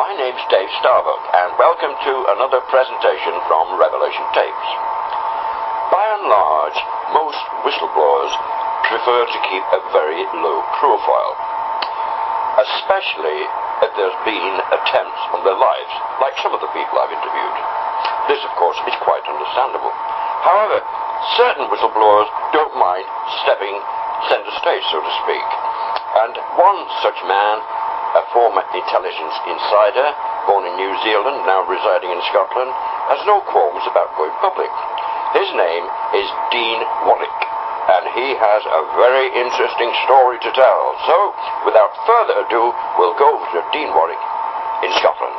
My name's Dave Starbuck, and welcome to another presentation from Revelation Tapes. By and large, most whistleblowers prefer to keep a very low profile, especially if there's been attempts on their lives, like some of the people I've interviewed. This, of course, is quite understandable. However, certain whistleblowers don't mind stepping centre stage, so to speak. And one such man, a former intelligence insider, born in New Zealand, now residing in Scotland, has no qualms about going public. His name is Dean Warwick, and he has a very interesting story to tell. So, without further ado, we'll go over to Dean Warwick in Scotland.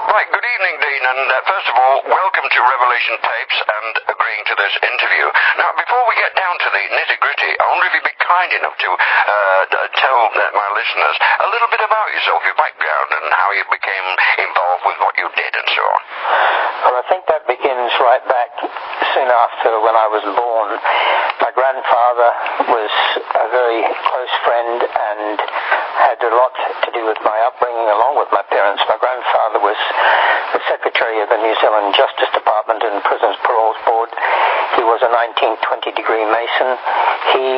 Right, good evening, Dean, and first of all, welcome to Revelation Tapes and agreeing to this interview. Now, before we get down to the nitty-gritty, I wonder if you'd be kind enough to tell my listeners a little bit about yourself, your background, and how you became involved with what you did and so on. Well, I think that begins right back soon after when I was born. My grandfather was a very close friend and had a lot to do with my upbringing along with my parents. My grandfather was the Secretary of the New Zealand Justice Department and Prisons Paroles Board. He was a 19-20-degree Mason. He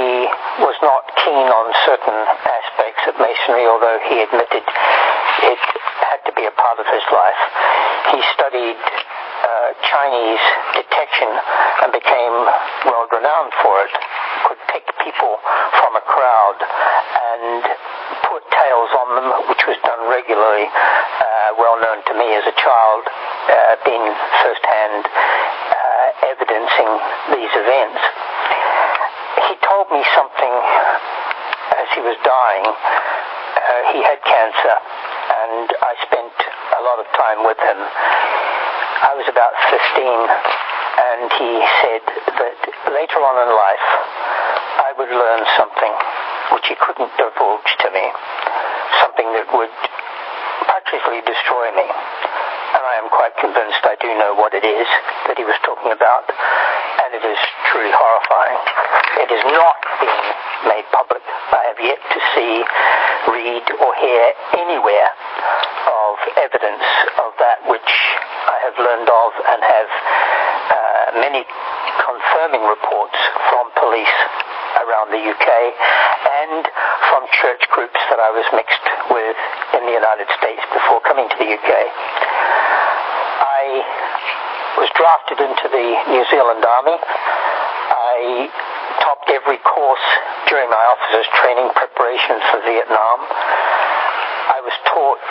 was not keen on certain aspects of Masonry, although he admitted it had to be a part of his life. He studied Chinese detection and became world-renowned for it. Could pick people from a crowd and put tails on them, which was done regularly, well known to me as a child, being first-hand evidencing these events. He told me something as he was dying. He had cancer, and I spent a lot of time with him. I was about 15, and he said that later on in life I would learn something which he couldn't divulge to me, something that would practically destroy me. And I am quite convinced I do know what it is that he was talking about, and it is truly horrifying. It is not being made public. I have yet to see, read, or hear anywhere of evidence of that which I have learned of and have many confirming reports from police around the UK and from church groups that I was mixed with in the United States before coming to the UK. I was drafted into the New Zealand Army. I topped every course during my officer's training preparation for Vietnam. I was taught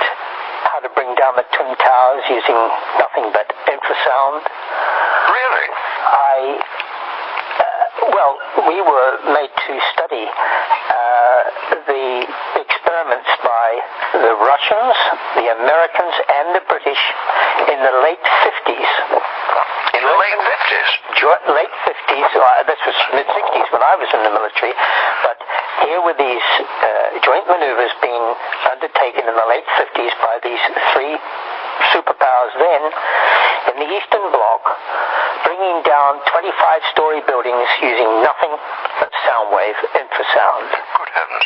how to bring down the Twin Towers using nothing but infrasound. Really? We were made to study the experiments by the Russians, the Americans, and the British in the late 50s. In the late 50s? Late 50s. This was mid-60s when I was in the military. But here were these joint maneuvers being undertaken in the late 50s by these three superpowers then in the Eastern Bloc, bringing down 25-story buildings using nothing but sound wave infrasound. Good heavens.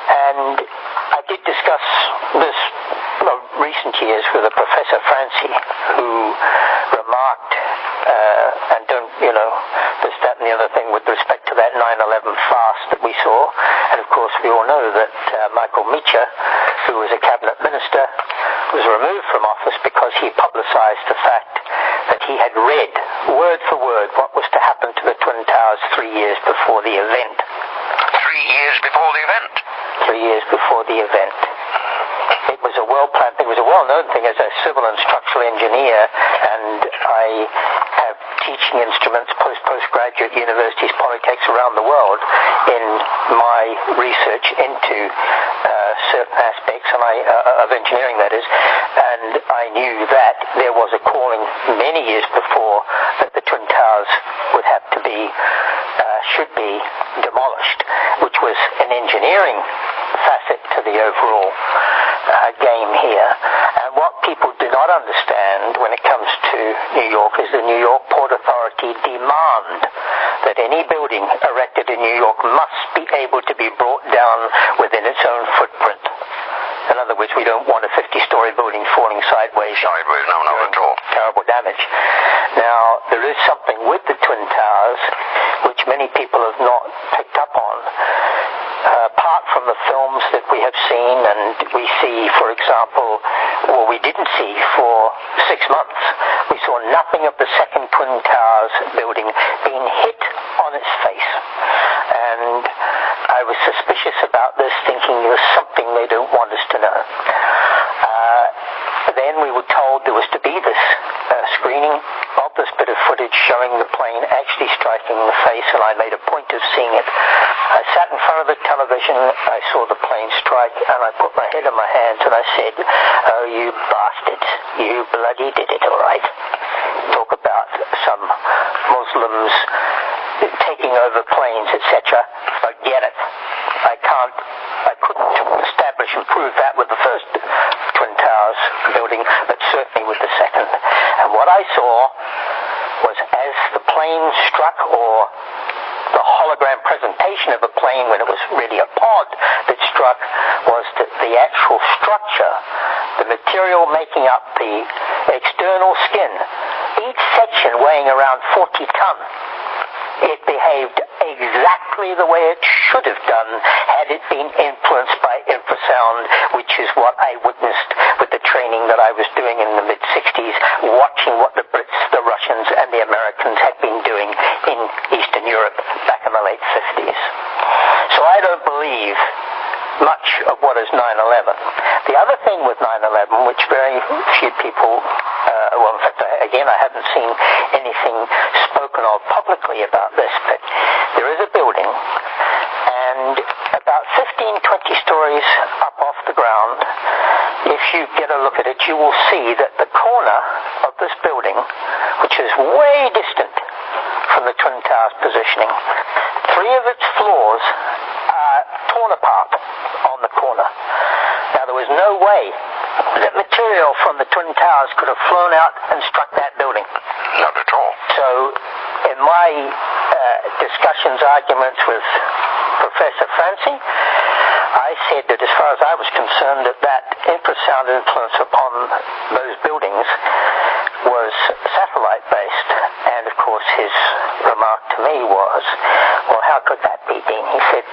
And I did discuss this recent years with a Professor Francie, who remarked, and don't, this, that, and the other thing with respect to that 9/11 fast that we saw. And of course, we all know that Michael Meacher, who was a cabinet minister, was removed from office because he publicized the fact that he had read, word for word, what was to happen to the Twin Towers 3 years before the event. 3 years before the event? 3 years before the event. It was a well-planned thing. It was a well-known thing as a civil and structural engineer, and I have teaching instruments, postgraduate universities, polytechs around the world in my research into certain aspects of engineering, that is, and I knew that there was a calling many years before that the Twin Towers would have to be, should be demolished, which was an engineering facet to the overall game here. And what people do not understand when it comes to New York is the New York Port Authority demand that any building erected in New York must be able to be brought down within its own footprint. In other words, we don't want a 50-story building falling side Sideways, no, not at all. Terrible damage. Now, there is something with the Twin Towers which many people have not picked up on. Apart from the films that we have seen, and we see, for example, or we didn't see for 6 months, we saw nothing of the second Twin Towers building being hit on its face. And I was suspicious about this, thinking there's something they don't want us to know. Then we were told there was to be this screening of this bit of footage showing the plane actually striking the face, and I made a point of seeing it. I sat in front of the television, I saw the plane strike, and I put my head in my hands and I said, "Oh, you bastards, you bloody did it, all right." Talk about some Muslims taking over planes, etc. Forget it. I couldn't establish and prove that with the first Twin Towers building, but certainly with the second. And what I saw was, as the plane struck, or the hologram presentation of a plane when it was really a pod that struck, was that the actual structure, the material making up the external skin, each section weighing around 40 tons, it behaved exactly the way it should have done had it been influenced by infrasound, which is what I witnessed with the training that I was doing in the mid-60s, watching what the Brits, the Russians, and the Americans had been doing in Eastern Europe back in the late 50s. So I don't believe much of what is 9/11. The other thing with 9/11, which very few people, well, in fact, I haven't seen anything spoken of publicly about this, but there is a building, and about 15, 20 stories up off the ground, if you get a look at it, you will see that the corner of this building, which is way distant from the Twin Towers positioning, 3 of its floors are torn apart on the corner. Now, there was no way that material from the Twin Towers could have flown out and struck that building. Not at all. So, in my discussions, arguments with Professor Francie, I said that as far as I was concerned, that infrasound influence upon those buildings was satellite-based. And, of course, his remark to me was, "Well, how could that be, Dean?" He said,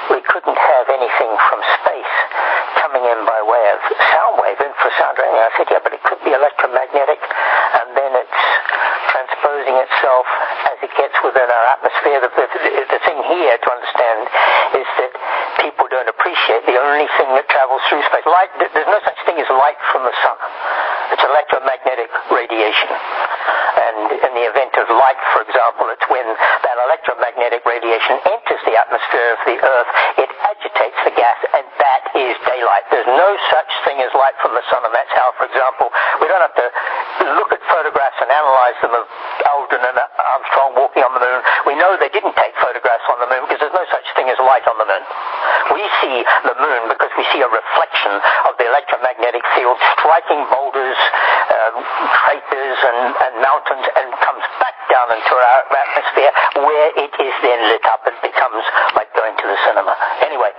"We couldn't have anything from space coming in by way of sound wave, infrasound or anything." I said, "Yeah, but it could be electromagnetic, and then it's transposing itself as it gets within our atmosphere." The thing here to understand is that people don't appreciate the only thing that travels through space. Light, there's no such thing as light from the sun. It's electromagnetic radiation. And in the event of light, for example, it's when that electromagnetic radiation enters the atmosphere of the Earth, it agitates the gas, and that is daylight. There's no such thing as light from the sun, and that's how, for example, we don't have to look at photographs and analyze them of Aldrin and Armstrong walking on the moon. We know they didn't take photographs on the moon because there's no such thing as light on the moon. We see the moon because we see a reflection of the electromagnetic field striking boulders, craters, and mountains, and comes back down into our atmosphere, where it is then lit up and becomes like going to the cinema. Anyway,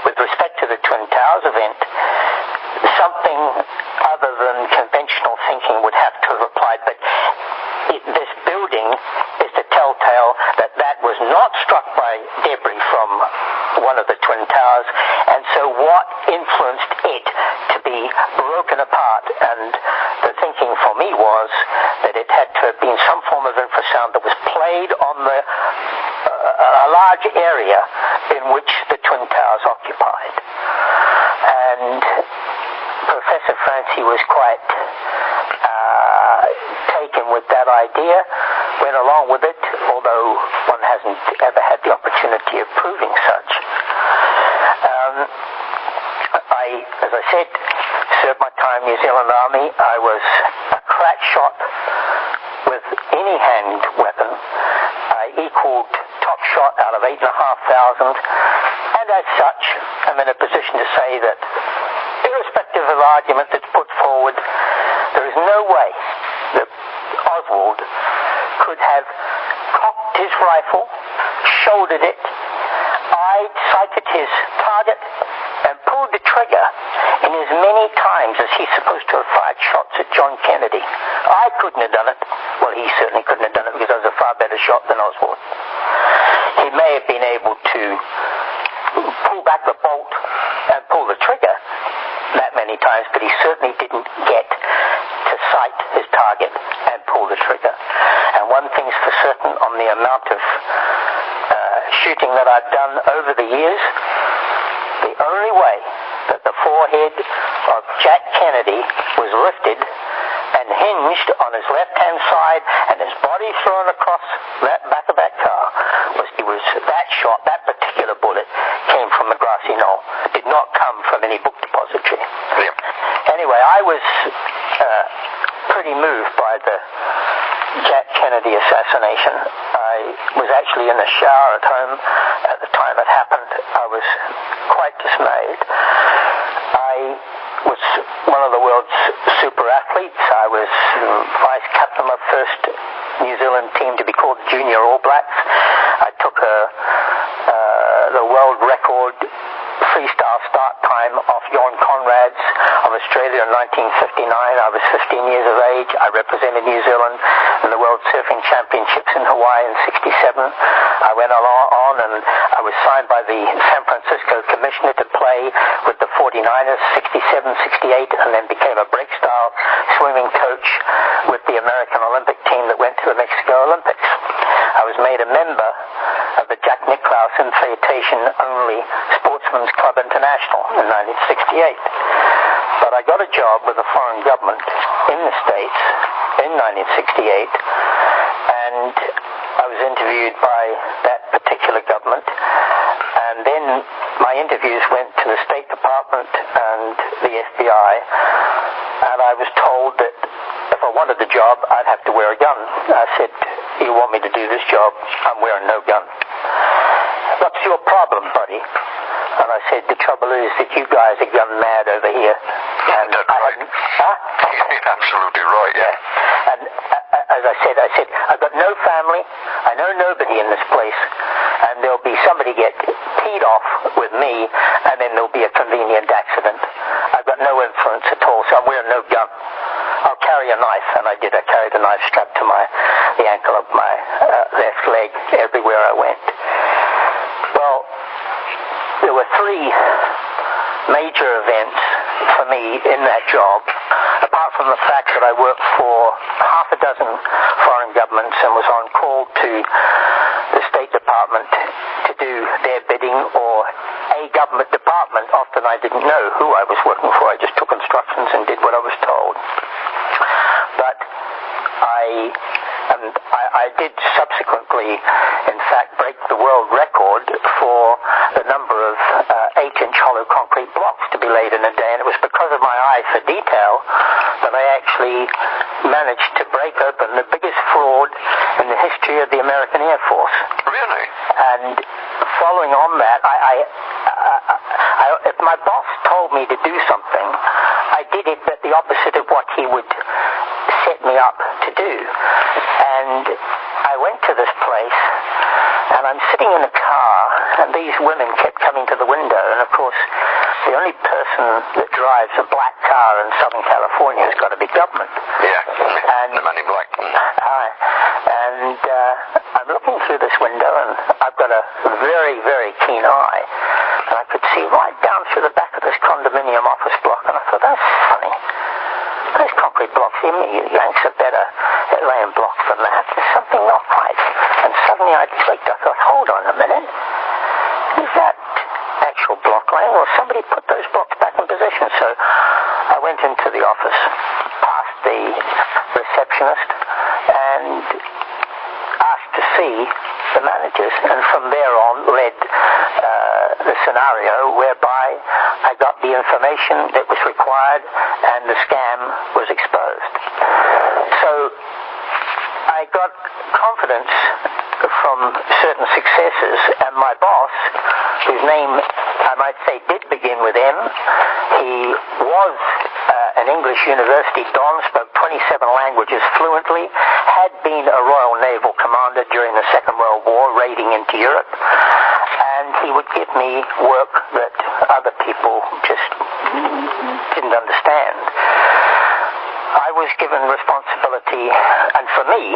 with respect to the Twin Towers event, something other than conventional thinking would have to have applied, but this building is the telltale that that was not struck by debris from one of the Twin Towers, and so what influenced it to be broken apart? And the thinking for me was that it had to have been some form of infrasound that was played on a large area in which the Twin Towers occupied. And Professor Francie was quite taken with that idea, went along with it, although one hasn't ever had the opportunity of proving such. As I said, served my time in New Zealand Army. I was a crack shot with any hand weapon. I equaled top shot out of 8,500, and as such, I'm in a position to say that, irrespective of argument that's put forward, there is no way that Oswald could have cocked his rifle, shouldered it, sighted his target, and pulled the trigger in as many times as he's supposed to have fired shots at John Kennedy. I couldn't have done it. Well, he certainly couldn't have done it because I was a far better shot than Oswald. He may have been able to pull back the bolt and pull the trigger that many times, but he certainly didn't get to sight his target and pull the trigger. And one thing's for certain, on the amount of shooting that I've done over the years, the only way that the forehead of Jack Kennedy was lifted and hinged on his left-hand side and his body thrown across that back of that car was that shot, that particular bullet came from the grassy knoll. Did not come from any book depository. Yep. Anyway, I was pretty moved by the Jack Kennedy assassination. I was actually in the shower at home at the time it happened. I was quite dismayed. I was one of the world's super athletes. I was vice captain of the first New Zealand team to be called Junior All Blacks. I took the world record freestyle start time off Jon Conrad's of Australia in 1959. I was 15 years of age. I represented New Zealand in the World Surfing Championships in Hawaii in 67. I went on and I was signed by the San Francisco Commissioner to play with the 49ers 67, 68, and then became a break style swimming coach with the American Olympic team that went to the Mexico Olympics. I was made a member of the Jack Nicklaus invitation-only Sportsman's Club International in 1968. But I got a job with a foreign government in the States in 1968, and I was interviewed by that particular government, and then my interviews went to the State Department and the FBI, and I was told that if I wanted the job, I'd have to wear a gun. I said, "You want me to do this job? I'm wearing no gun." "What's your problem, buddy?" And I said, "The trouble is that you guys are gun mad over here." And that's right. You're absolutely right, yeah. And as I said, I've got no family. I know nobody in this place. And there'll be somebody get teed off with me, and then there'll be a convenient accident. I've got no influence at all, so I'm wearing no gun. I'll carry a knife, and I did. I carried a knife strapped to the ankle of my left leg everywhere I went. Well, there were three major events for me in that job, apart from the fact that I worked for half a dozen foreign governments and was on call to the State Department to do their bidding, or a government department. Often I didn't know who I was working for. I just took instructions and did what I was told. But I did subsequently, in fact, break the world record for the number of 8-inch hollow concrete blocks to be laid in a day, and it was because of my eye for detail that I actually managed to break open the biggest fraud in the history of the American Air Force. Really? And following on that, if my boss told me to do something, I did it at the opposite of what he would set me up to do. And I went to this place, and I'm sitting in a car, and these women kept coming to the window, and of course the only person that drives a black car in Southern California has got to be government. Yeah, and the man in black. And I'm looking through this window, and I've got a very, very keen eye, and I could see right down through the back of this condominium office block, and I thought, that's funny. Those concrete blocks, you Yanks are better at laying blocks than that. There's something not right. And suddenly I clicked. I thought, hold on a minute. Is that actual block laying? Well, somebody put those blocks back in position. So I went into the office, past the receptionist, and asked to see the managers. And from there on led the scenario whereby I got the information that was required and the scam was exposed. So I got confidence from certain successes, and my boss, whose name I might say did begin with M, he was an English university don, spoke 27 languages fluently, had been a Royal Naval commander during the Second World War, raiding into Europe, and he would give me work that other people just didn't understand. I was given responsibility, and for me,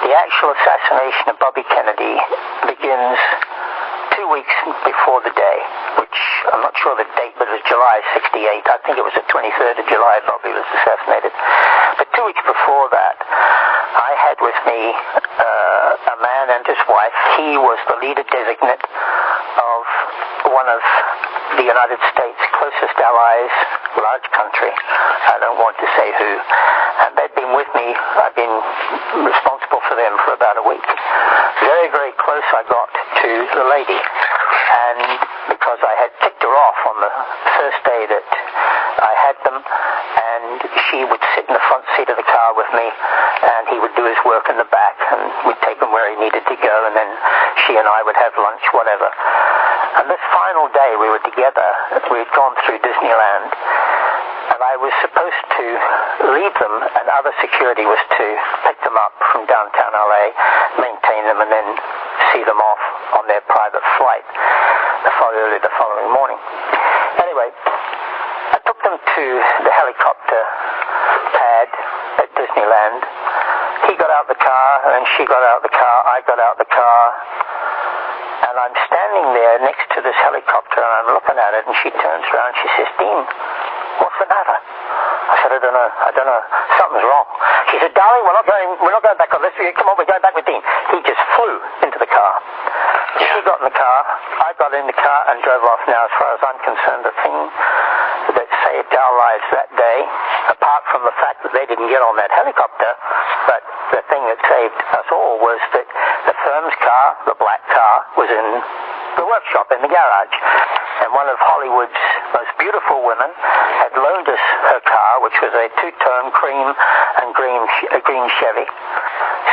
the actual assassination of Bobby Kennedy begins 2 weeks before the day, which I'm not sure the date, but it was July 68. I think it was the 23rd of July Bobby was assassinated. But 2 weeks before that, I had with me a man and his wife. He was the leader designate of one of the United States' closest allies, large country. I don't want to say who. And they'd been with me. I've been responsible for them for about a week. Very, very close I got to the lady. And because I had ticked her off on the first day that I had them, and she would sit in the front seat of the car with me, and he would do his work in the back, and we'd take him where he needed to go, and then she and I would have lunch, whatever. And this final day we were together, we had gone through Disneyland, and I was supposed to leave them, and other security was to pick them up from downtown LA, maintain them, and then see them off on their private flight early the following morning. Anyway, I took them to the helicopter pad at Disneyland. He got out the car, and she got out the car, I got out the car, and I'm standing there next to this helicopter, and I'm looking at it, and she turns around, she says, "Dean, what's the matter?" I said, I don't know, something's wrong. She said, "Darling, we're not going back on this, come on, we're going back with Dean." He just flew into the car. She got in the car, I got in the car and drove off. Now, as far as I'm concerned, the thing that saved our lives that day, apart from the fact that they didn't get on that helicopter, but the thing that saved us all was that the firm's car, the black car, was in the workshop, in the garage. And one of Hollywood's most beautiful women had loaned us her car, which was a two-tone cream and green Chevy.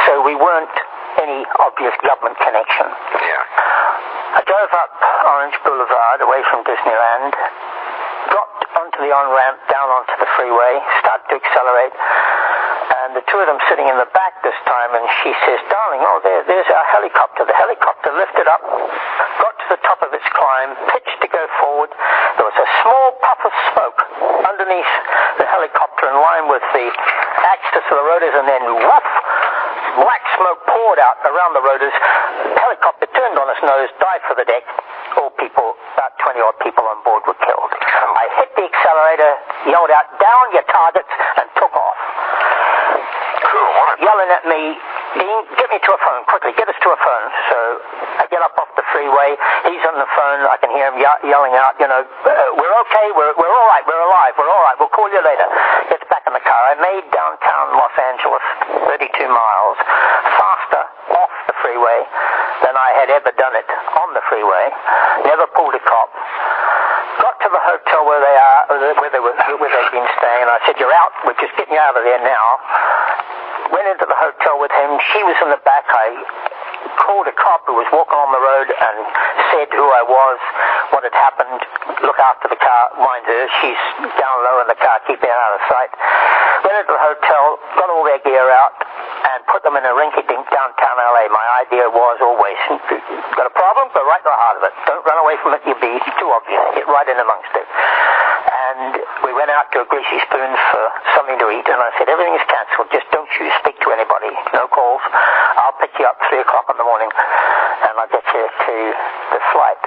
So we weren't any obvious government connection. Yeah. I drove up Orange Boulevard away from Disneyland, got onto the on-ramp, down onto the freeway, started to accelerate, and the two of them sitting in the back this time, and she says, "Darling, oh, there's our helicopter." The helicopter lifted up, got to the top of its climb, pitched to go forward. There was a small puff of smoke underneath the helicopter in line with the axis of the rotors, and then woof! Black smoke poured out around the rotors. The helicopter turned on its nose, dived for the deck. All people, about 20-odd people on board were killed. I hit the accelerator, yelled out, "Down your targets," and took off. Cool. Yelling at me, "Dean, get me to a phone, quickly, get us to a phone." So I get up off the freeway, he's on the phone, I can hear him yelling out, "We're okay, we're all right, we're alive, we're all right, we'll call you later." Gets back in the car. I made downtown Los Angeles 32 miles faster off the freeway than I had ever done it on the freeway. Never pulled a cop. Got to the hotel where they'd been staying, and I said, "You're out, we're just getting you out of there now." Went into the hotel with him. She was in the back. I called a cop who was walking on the road and said who I was, what had happened. Look after the car, mind her, she's down low in the car, keeping her out of sight. Went into the hotel, got all their gear out, and put them in a rinky-dink downtown LA. My idea was always, got a problem, go right to the heart of it. Don't run away from it, you'll be too obvious. Get right in amongst it. And we went out to a Greasy Spoon for something to eat, and I said, "Everything is cancelled, just don't you speak to anybody, no calls. I'll pick you up 3 o'clock in the morning, and I'll get you to the flight,"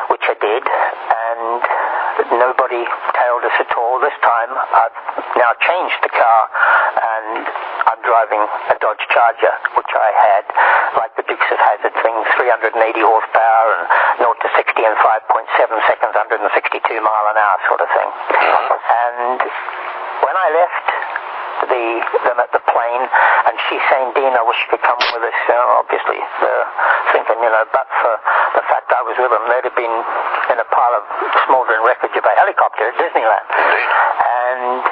which I did, and nobody tailed us at all. This time, I've now changed the car, and I'm driving a Dodge Charger, which I had, like the Dukes of Hazzard thing, 380 horsepower and 0 to 60 in 5.7 seconds, 162 mile an hour sort of thing. And when I left them at the plane, and she's saying, "Dean, I wish you could come with us," obviously thinking, but for the fact I was with them, they'd have been in a pile of smoldering wreckage of a helicopter at Disneyland. And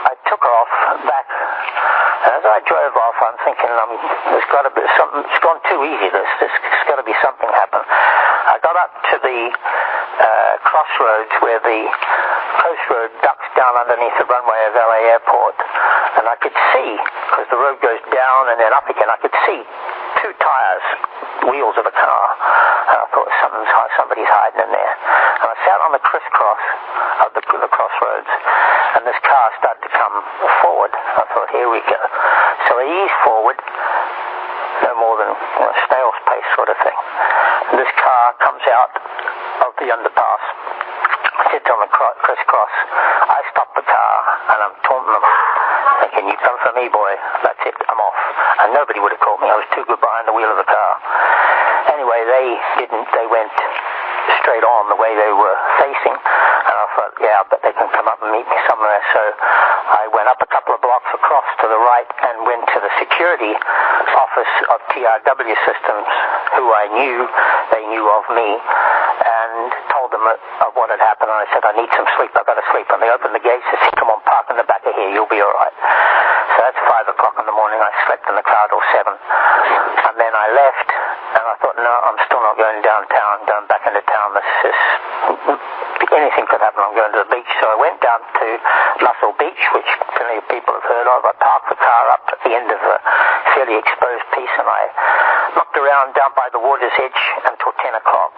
I took off back. As I drove off, I'm thinking, there's got to be something. It's gone too easy. There's got to be something happen. I got up to the crossroads where the coast road ducks down underneath the runway of LA Airport, and I could see, because the road goes down and then up again, I could see 2 tires, wheels of a car. And I thought somebody somebody's hiding in there. And I sat on the crisscross of the crossroads, and this car started to come forward. I thought, here we go. So I eased forward, no more than snail's pace sort of thing. And this car comes out of the underpass, sits on the crisscross. I stop the car, and I'm taunting them, thinking, you come for me, boy. That's it, I'm off. And nobody would have caught me. I was too good behind the wheel of the car. Anyway, they didn't. They went straight on the way they were facing. And I thought, yeah, I bet they can come up and meet me somewhere. So I went up a couple of blocks across to the right and went to the security office of TRW Systems, who I knew. They knew of me, and told them of what had happened. And I said, I need some sleep. I've got to sleep. And they opened the gates and said, come on, park in the back of here. You'll be all right. So that's 5 o'clock in the morning. I slept in the car till 7. And then I left, and I thought, no, I'm still not going downtown, going back into town. This is, anything could happen. I'm going to the beach. So I went down to Muscle Beach, which plenty of people have heard of. I parked the car up at the end of a fairly exposed piece, and I looked around down by the water's edge until 10 o'clock.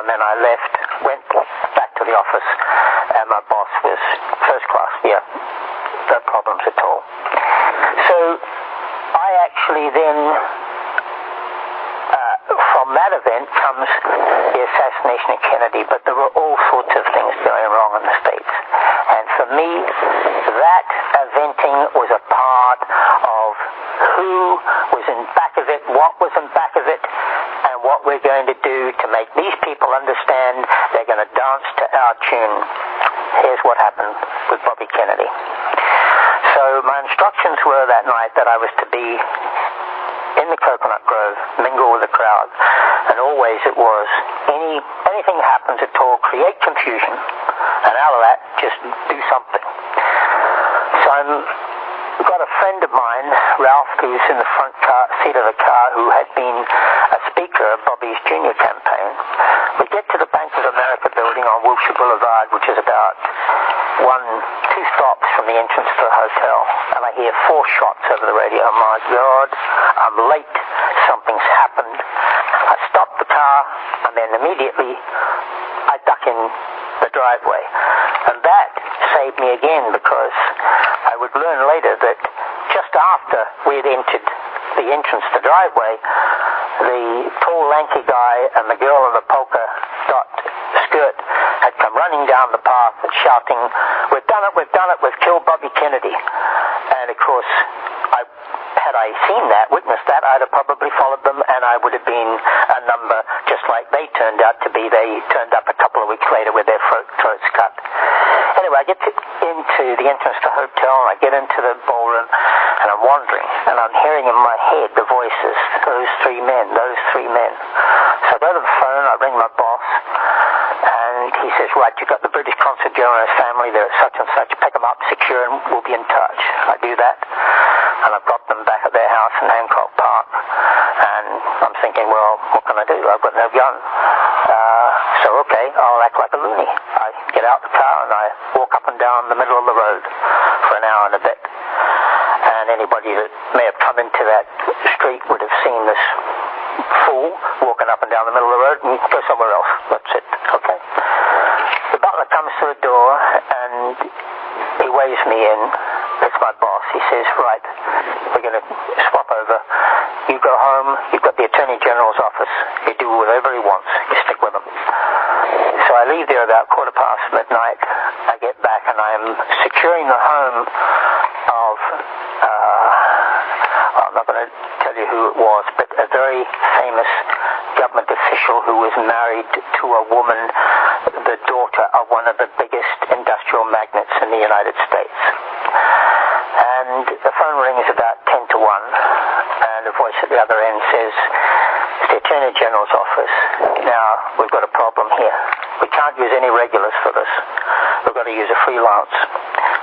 And then I left, went back to the office, and my boss was first class. Yeah, no problems at all. So I actually then, from that event comes the assassination of Kennedy, but there were all sorts of things going wrong in the States. And for me, that eventing was a part of who was in back of it, what was in back of it, and what we're going to do to make these people understand they're going to dance to our tune. Here's what happened with Bobby Kennedy. So my instructions were that night that I was to be in the Coconut Grove, mingle with the crowd, and always it was anything happens at all, create confusion, and out of that, just do something. So I've got a friend of mine, Ralph, who's in the front seat of the car, who had been a speaker of Bobby's junior campaign. We get to the Bank of America building on Wilshire Boulevard, which is about 2 stops from the entrance to the hotel, and I hear 4 shots over the radio. Oh my God, I'm late. Something's happened. I stop the car, and then immediately I duck in the driveway. And that saved me again, because I would learn later that just after we had entered the entrance to the driveway, the tall, lanky guy and the girl in the polka dot skirt had come running down the path shouting, we've done it, we've killed Bobby Kennedy. And of course, had I seen that, witnessed that, I'd have probably followed them, and I would have been a number just like they turned out to be. They turned up a couple of weeks later with their throats cut. Anyway, I get into the entrance to the hotel, and I get into the ballroom, and I'm wandering, and I'm hearing in my head the voices, those three men. So I go to the phone, I ring my boss, and he says, right, you've got the British Consul General and his family, they're at such and such, pick them up, secure, and we'll be in touch. I do that, and I've got them back at their house in Hancock Park, and I'm thinking, well, what can I do? I've got no gun. So okay, I'll act like a loony. I get out the car and I walk up and down the middle of the road for an hour and a bit. And anybody that may have come into that street would have seen this fool walking up and down the middle of the road, and go somewhere else. That's it. Okay. The butler comes to the door and he waves me in. It's my boss. He says, right, we're going to swap over. You go home, you've got the Attorney General's office. You do whatever he wants. You stick with him. So I leave there about midnight. I get back and I'm securing the home of, I'm not going to tell you who it was, but a very famous government official who was married to a woman, the daughter of one of the biggest industrial magnates in the United States. And the phone rings about 10 to 1, and a voice at the other end says, it's the Attorney General's office. Now, we've got a problem here. We can't use any regulars for this. We've got to use a freelance.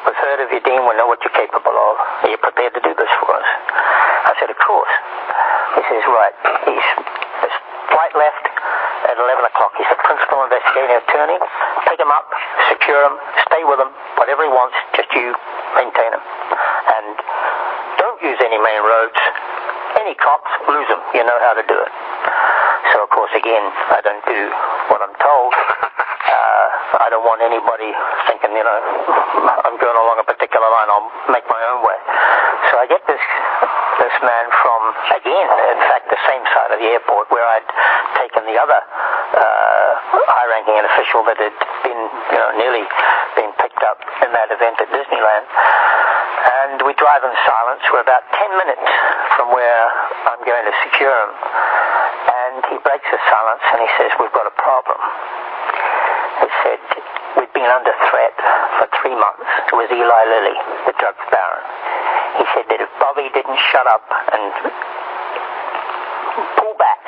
We've heard of you, Dean. We know what you're capable of. Are you prepared to do this for us? I said, of course. He says, right. He's flight left at 11 o'clock. He's the principal investigating attorney. Pick him up, secure him, stay with him, whatever he wants, just you maintain him. And don't use any main roads. Any cops, lose them. You know how to do it. So, of course, again, I don't do what I'm told. I don't want anybody thinking, I'm going along a particular line, I'll make my own way. So I get this man from, again, in fact, the same side of the airport where I'd taken the other high-ranking official that had been, nearly been picked up in that event at Disneyland. And we drive in silence. We're about 10 minutes from where I'm going to secure him. And he breaks the silence and he says, "We've got a problem." He said, "We'd been under threat for 3 months. It was Eli Lilly, the drugs baron. He said that if Bobby didn't shut up and pull back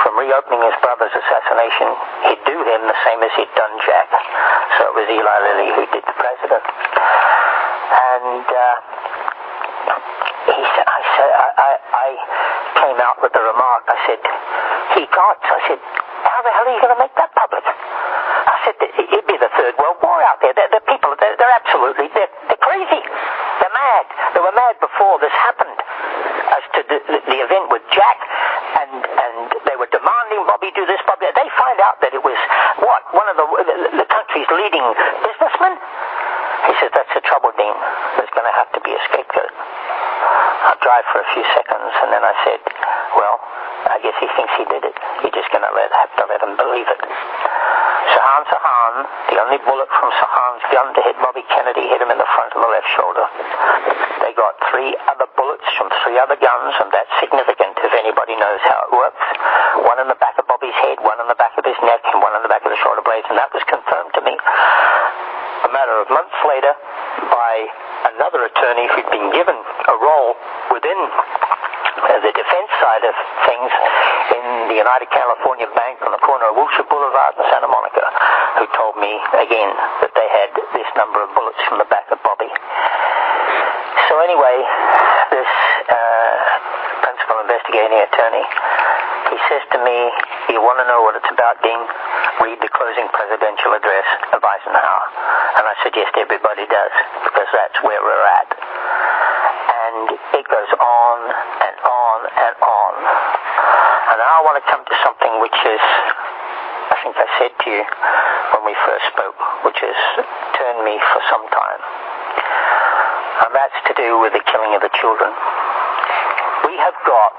from reopening his brother's assassination, he'd do him the same as he'd done Jack." So it was Eli Lilly who did the president. And I came out with the remark. I said, "He can't." I said, "How the hell are you going to make that public?" I said, "It'd be the Third World War out there. The people, they're absolutely, they're crazy. They're mad. They were mad before this happened as to the event with Jack, and they were demanding Bobby do this, Bobby. They find out that it was, one of the country's leading businessmen." He says, "That's the trouble, Dean. There's going to have to be a scapegoat." I drive for a few seconds, and then I said, "Well, I guess he thinks he did it. You're just going to have to let him believe it." Sirhan, the only bullet from Sirhan's gun to hit Bobby Kennedy hit him in the front of the left shoulder. They got 3 other bullets from 3 other guns, and that's significant if anybody knows how it works. 1 in the back of Bobby's head, 1 in the back of his neck, and 1 in the back of the shoulder blades, and that was confirmed to me a matter of months later by another attorney who'd been given a role within the defense side of things in the United California Bank on the corner of Wilshire Boulevard and Santa Monica, who told me again that they had this number of bullets from the back of Bobby. So anyway, this principal investigating attorney, he says to me, "You want to know what it's about, Dean? Read the closing presidential address of Eisenhower." And I suggest everybody does, because that's where we're at. And it goes on and on and on. And now I want to come to something which is, I think I said to you when we first spoke, which has turned me for some time. And that's to do with the killing of the children. We have got,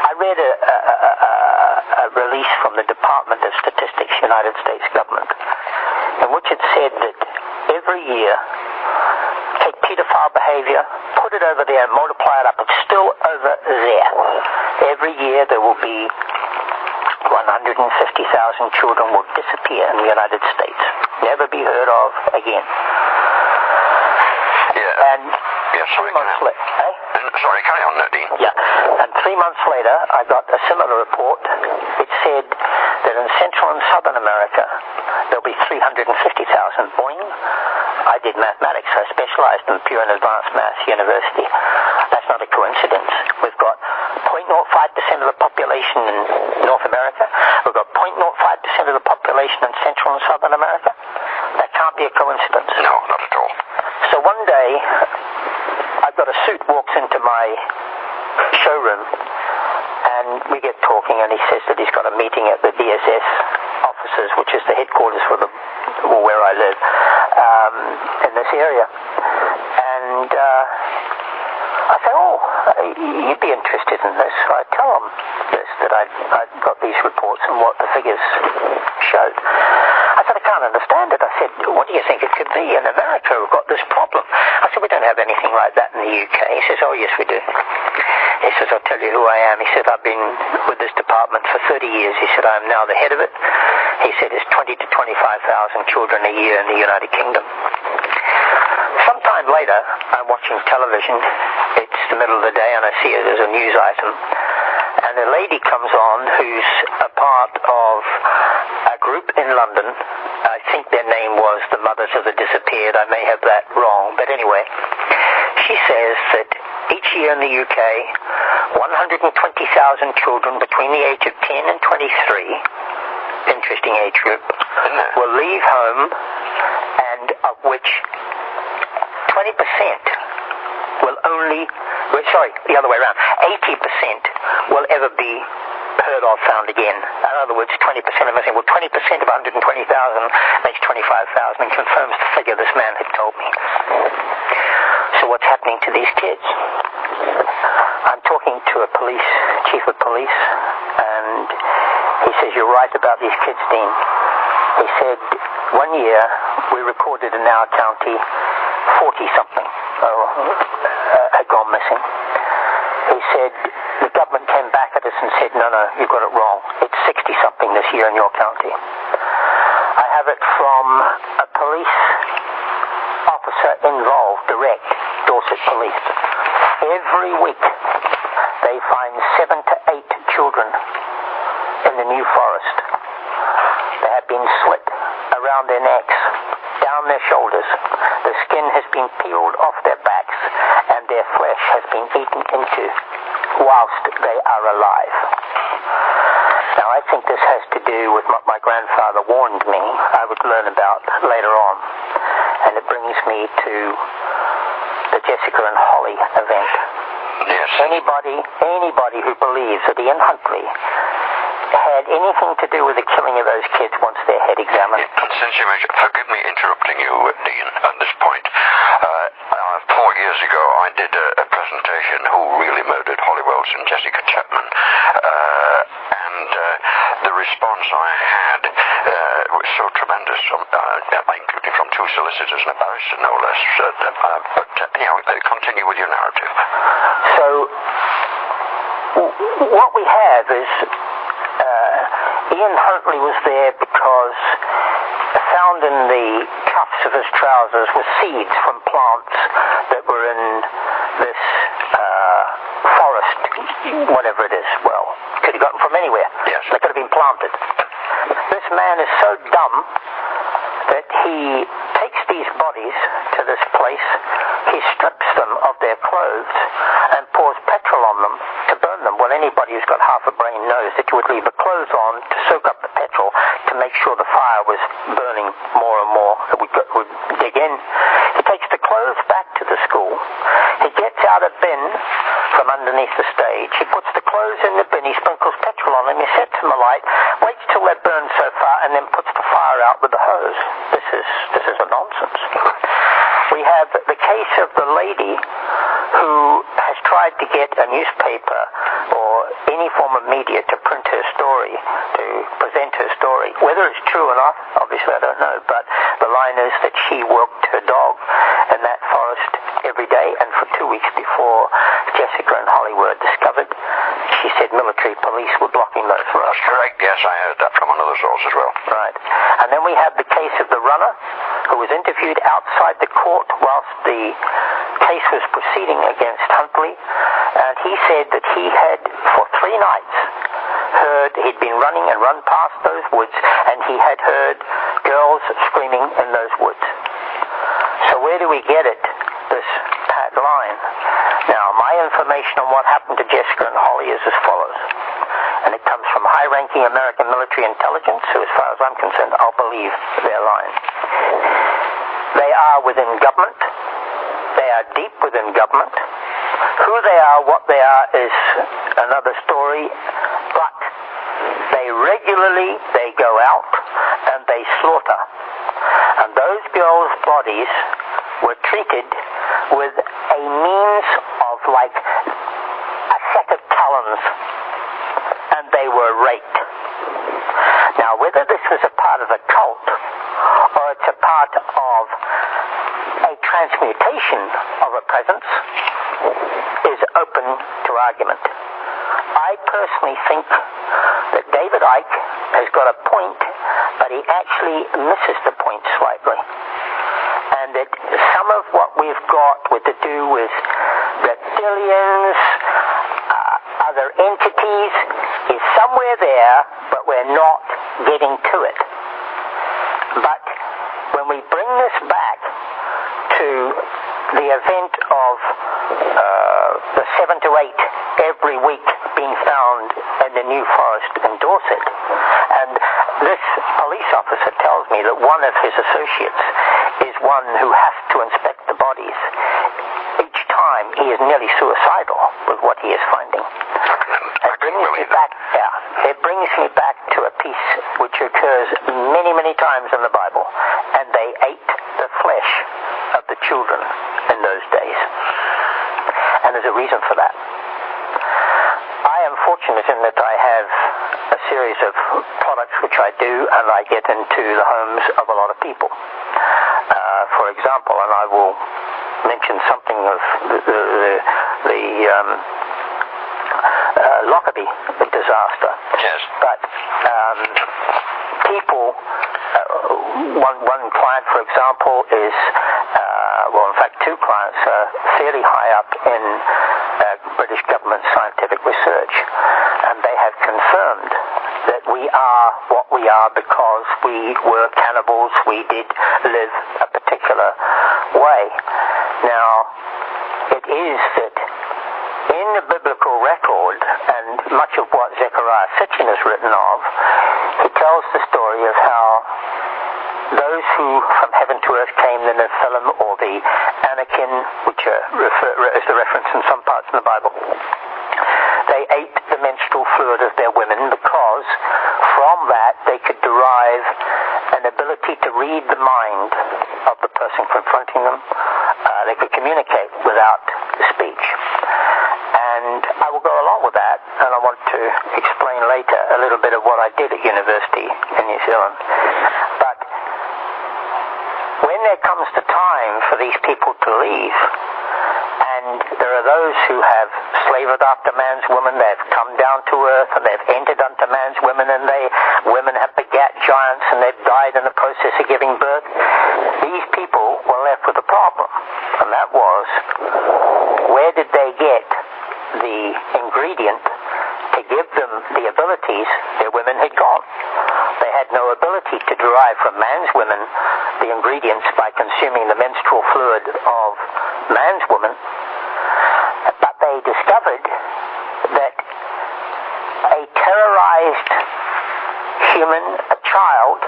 I read a release from the Department of Statistics, United States government, in which it said that every year, take pedophile behavior, put it over there, multiply it up, it's still over there. Every year there will be 150,000 children will disappear in the United States. Never be heard of again. Yeah. And 3 months later... Sorry, carry on, Dean. Yeah. And 3 months later, I got a similar report. It said that in Central and Southern America, there'll be 350,000. Boing. I did mathematics. I specialized in pure and advanced maths university. That's not a coincidence. We've got 0.05% of the population in North America. We've got 0.05% of the population in Central and Southern America. That can't be a coincidence. No, not at all. So one day, I've got a suit walks into my showroom, and we get talking, and he says that he's got a meeting at the DSS offices, which is the headquarters for where I live, in this area. And I say, "Oh, you'd be interested in this." So I tell him this, that I'd got these reports and what the figures showed. I said, "I can't understand it." I said, "What do you think it could be? In America, we've got this problem." I said, "We don't have anything like that in the UK. He says, "Oh, yes, we do." He says, "I'll tell you who I am." He said, "I've been with this department for 30 years. He said, "I am now the head of it." He said, "It's 20 to 25,000 children a year in the United Kingdom." Sometime later, I'm watching television. It's the middle of the day, and I see it as a news item. And a lady comes on who's a part of a group in London. I think their name was the Mothers of the Disappeared. I may have that wrong. But anyway, she says that each year in the UK, 120,000 children between the age of 10 and 23, interesting age group, will leave home, and of which 20% will only, the other way around, 80% will ever be heard of, found again. In other words, 20% are missing. Well, 20% of 120,000 makes 25,000 and confirms the figure this man had told me. So what's happening to these kids? I'm talking to a chief of police, and he says, you're right about these kids, Dean. He said, 1 year we recorded in our county 40-something had gone missing. He said, the government came back at us and said, no, you got it wrong. It's 60-something this year in your county. I have it from a police officer involved, direct, Dorset Police. Every week they find 7 to 8 children in the New Forest. They have been slit around their necks, down their shoulders. The skin has been peeled off their backs and their flesh has been eaten into whilst they are alive. Now I think this has to do with what my grandfather warned me I would learn about later on. And it brings me to the Jessica and Holly event. Yes. Anybody who believes that Ian Huntley had anything to do with the killing of those kids wants their head examined. Since you mentioned, forgive me interrupting you, Dean, at this point. 4 years ago, I did a presentation, Who Really Murdered Holly Wells and Jessica Chapman, and the response I had was so tremendous, including from 2 solicitors and a barrister, no less. But anyhow, continue with your narrative. So, what we have is Ian Huntley was there because found in the cuffs of his trousers were seeds from plants that were in this forest, whatever it is. Well, could have gotten from anywhere. Yes. They could have been planted. This man is so dumb that he takes these bodies to this place, he strips them of their clothes and pours petrol on them to burn them. Well, anybody who's got half a brain knows that you would leave the clothes on to soak up the petrol to make sure the fire was burning more and more. It would dig in. He takes the clothes back to the school. He gets out a bin from underneath the stage. He puts the clothes in the bin. He sprinkles petrol on them. He sets them alight, waits till they're burned so far, and then puts the fire out with the hose. This is a nonsense. We have the case of the lady who has tried to get a newspaper or any form of media to print her story, to present her story. Whether it's true or not, obviously I don't know, but the line is that she walked her dog in that forest every day, and for 2 weeks before Jessica and Holly were discovered, she said military police were blocking those roads. That's correct, yes, I heard that from another source as well. Right. And then we have the case of the runner who was interviewed outside the court whilst the case was proceeding against Huntley, and he said that he had, for 3 nights, heard, he'd been running and run past those woods, and he had heard girls screaming in those woods. So where do we get it, this pat line? Now, my information on what happened to Jessica and Holly is as follows, and it comes from high-ranking American military intelligence, so as far as I'm concerned, I'll believe their line. They are within government. They are deep within government. Who they are, what they are, is another story, but they regularly, they go out and they slaughter. And those girls' bodies were treated with a means of like a set of talons, and they were raped. Now, whether this was a part of a cult or it's a part of a transmutation of a presence is open to argument. I personally think that David Icke has got a point, but he actually misses the point slightly. And that some of what we've got to do with reptilians, other entities, is somewhere there, but we're not getting to it. But when we bring this back to the event of the 7 to 8 every week being found in the New Forest in Dorset, and this police officer tells me that one of his associates is one who has to inspect the bodies. Each time he is nearly suicidal with what he is finding. It brings me back, it brings me back to a piece which occurs many, many times in the Bible. And they ate the flesh of the children in those days. And there's a reason for that. I am fortunate in that I have a series of products which I do, and I get into the homes of a lot of people. For example, and I will mention something of the Lockerbie disaster. Yes. But people, one client, for example, is, well, in fact, two clients are fairly high up in British government scientific research, and they have confirmed that we are what we are because we were cannibals, we did live a particular way. Now, it is that in the biblical record, and much of what Zechariah Sitchin has written of, he tells the story of how those who from heaven to earth came, the Nephilim, or the Anakim, which is the reference in some parts in the Bible, they ate the menstrual fluid of their women because from that they could derive an ability to read the mind of the person confronting them. They could communicate without speech. And I will go along with that, and I want to explain later a little bit of what I did at university in New Zealand. But when there comes the time for these people to leave, and there are those who have slaved after man's woman, they've come down to earth, and they've entered unto man's women, and women have begat giants, and they've died in the process of giving birth. These people were left with a problem, and that was, where did they get the ingredient to give them the abilities their women had gone? They had no ability to derive from man's women the ingredients by consuming the menstrual fluid of man's woman, but they discovered that a terrorized human, a child,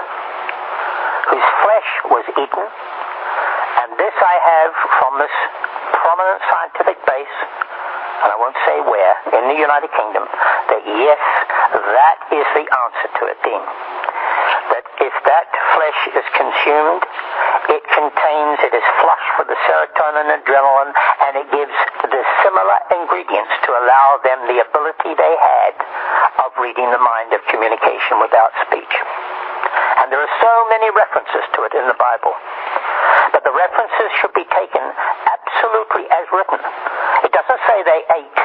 whose flesh was eaten, and this I have from this prominent scientific base, and I won't say where, in the United Kingdom, that yes, that is the answer to it, Dean. That if that flesh is consumed, it is flush with the serotonin and adrenaline, and it gives the similar ingredients to allow them the ability they had of reading the mind of communication without speech. And there are so many references to it in the Bible. But the references should be taken absolutely as written. It doesn't say they ate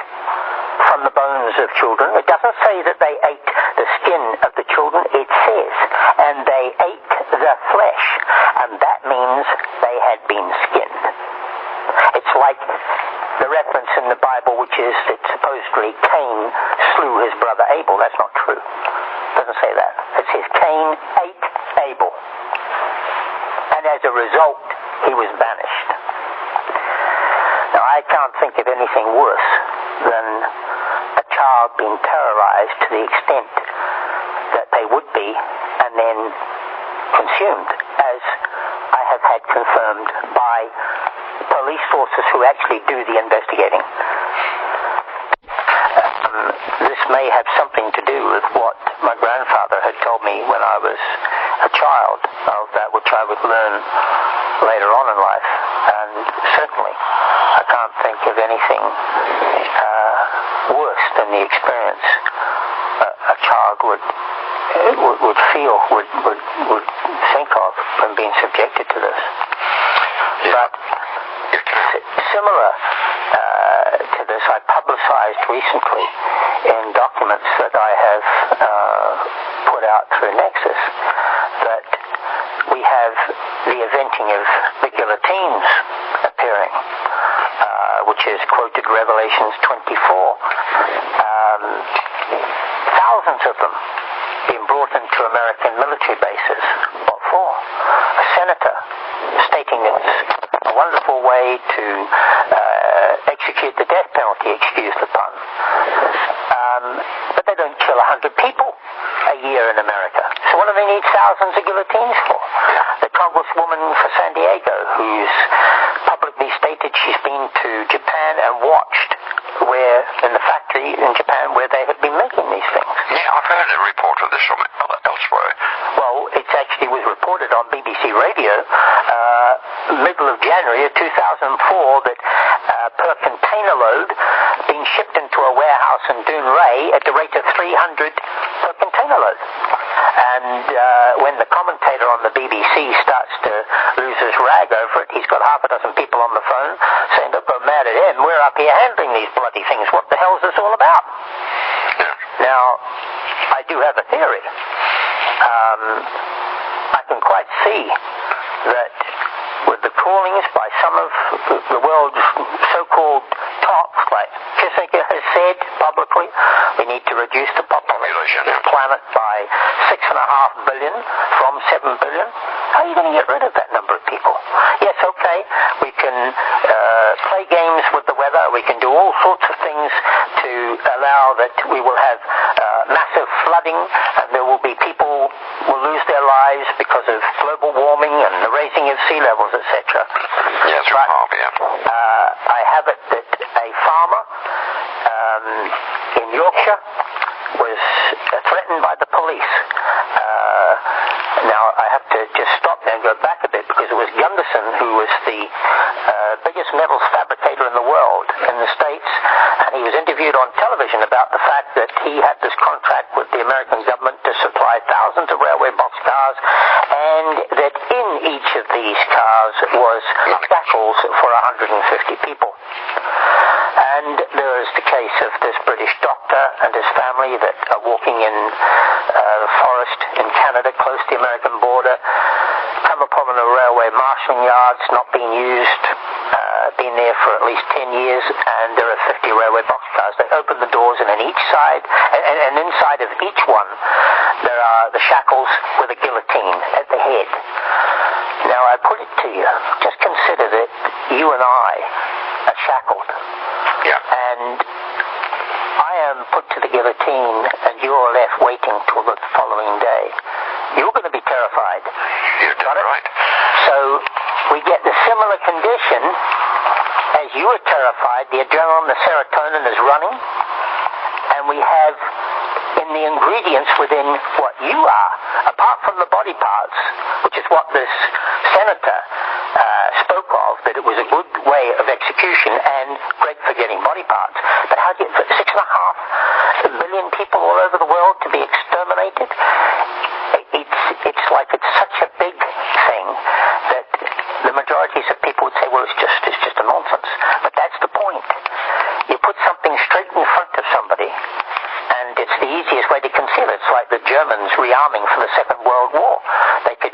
from the bones of children. It doesn't say that they ate the skin of the children. It says, and they ate the flesh. And that means they had been skinned. It's like the reference in the Bible which is that supposedly Cain slew his brother Abel. That's not true. It doesn't say that. It says Cain ate Abel. And as a result, he was banished. Now, I can't think of anything worse than a child being terrorized to the extent that they would be and then consumed, as I have had confirmed by police sources who actually do the investigating. This may have something to do with what my grandfather had told me when I was a child, of that which I would learn later on in life. And certainly, I can't think of anything worse than the experience a child would feel, would think of when being subjected to this. Yeah. But similar to this, I publicized recently in documents that I have put out through Nexus that we have the eventing of the guillotines appearing, which is quoted Revelations 24. Thousands of them being brought into American military bases. What for? A senator stating it's a wonderful way to execute the death penalty, excuse the pun. But they don't kill 100 people a year in America. So what do they need thousands of guillotines for? The congresswoman for San Diego, who's publicly stated she's been to Japan and watched where, in the factory in Japan, where they had been making these things. Yeah, I've heard 2004 that per container load being shipped into a warehouse in Doon Ray at the rate of 300 per container load. And when the commentator on the BBC starts to lose his rag over it, he's got half a dozen people on the phone saying, "Don't go mad at him. We're up here handling these bloody things. What the hell is this all about?" Now, I do have a theory. I can quite see that with the callings by some of the world's so-called tops, like Kissinger has said publicly, we need to reduce the population of the planet by 6.5 billion from 7 billion. How are you going to get rid of that number of people? Yes, okay, we can play games with the weather, we can do all sorts of things to allow that we will have massive flooding, and there will be people will lose their lives because of global warming and the raising of sea levels, etc. Yes, but yeah. I have it that a farmer in Yorkshire was threatened by the police. Now, I have to just stop there and go back a bit, because it was Gunderson who was the biggest metals fabricator in the world in the States, and he was interviewed on television about the fact that he had this contract with the American government to supply thousands of railway boxcars, and that in each of these cars was shackles for 150 people. And there is the case of this British doctor and his family that are walking in the forest in Canada, close to the American border, come upon a railway marshalling yards not being used, been there for at least 10 years, and there are 50 railway boxcars. They open the doors, and on each side, and inside of each one, there are the shackles with a guillotine at the head. Now, I put it to you, just consider that you and I are shackled. Yeah. And I am put to the guillotine, and you're left waiting till the following day. You're going to be terrified. You're done right. So we get the similar condition as you are terrified. The adrenaline, the serotonin is running, and we have in the ingredients within what you are, apart from the body parts, which is what this senator spoke of, that it was a good way of execution and great for getting body parts. But how do you, 6.5 billion people all over the world to be exterminated? It's like it's such a big thing that the majorities of people would say, well, it's just a nonsense. But that's the point. You put something straight in front of somebody, and it's the easiest way to conceal it. It's like the Germans rearming for the Second World War. They could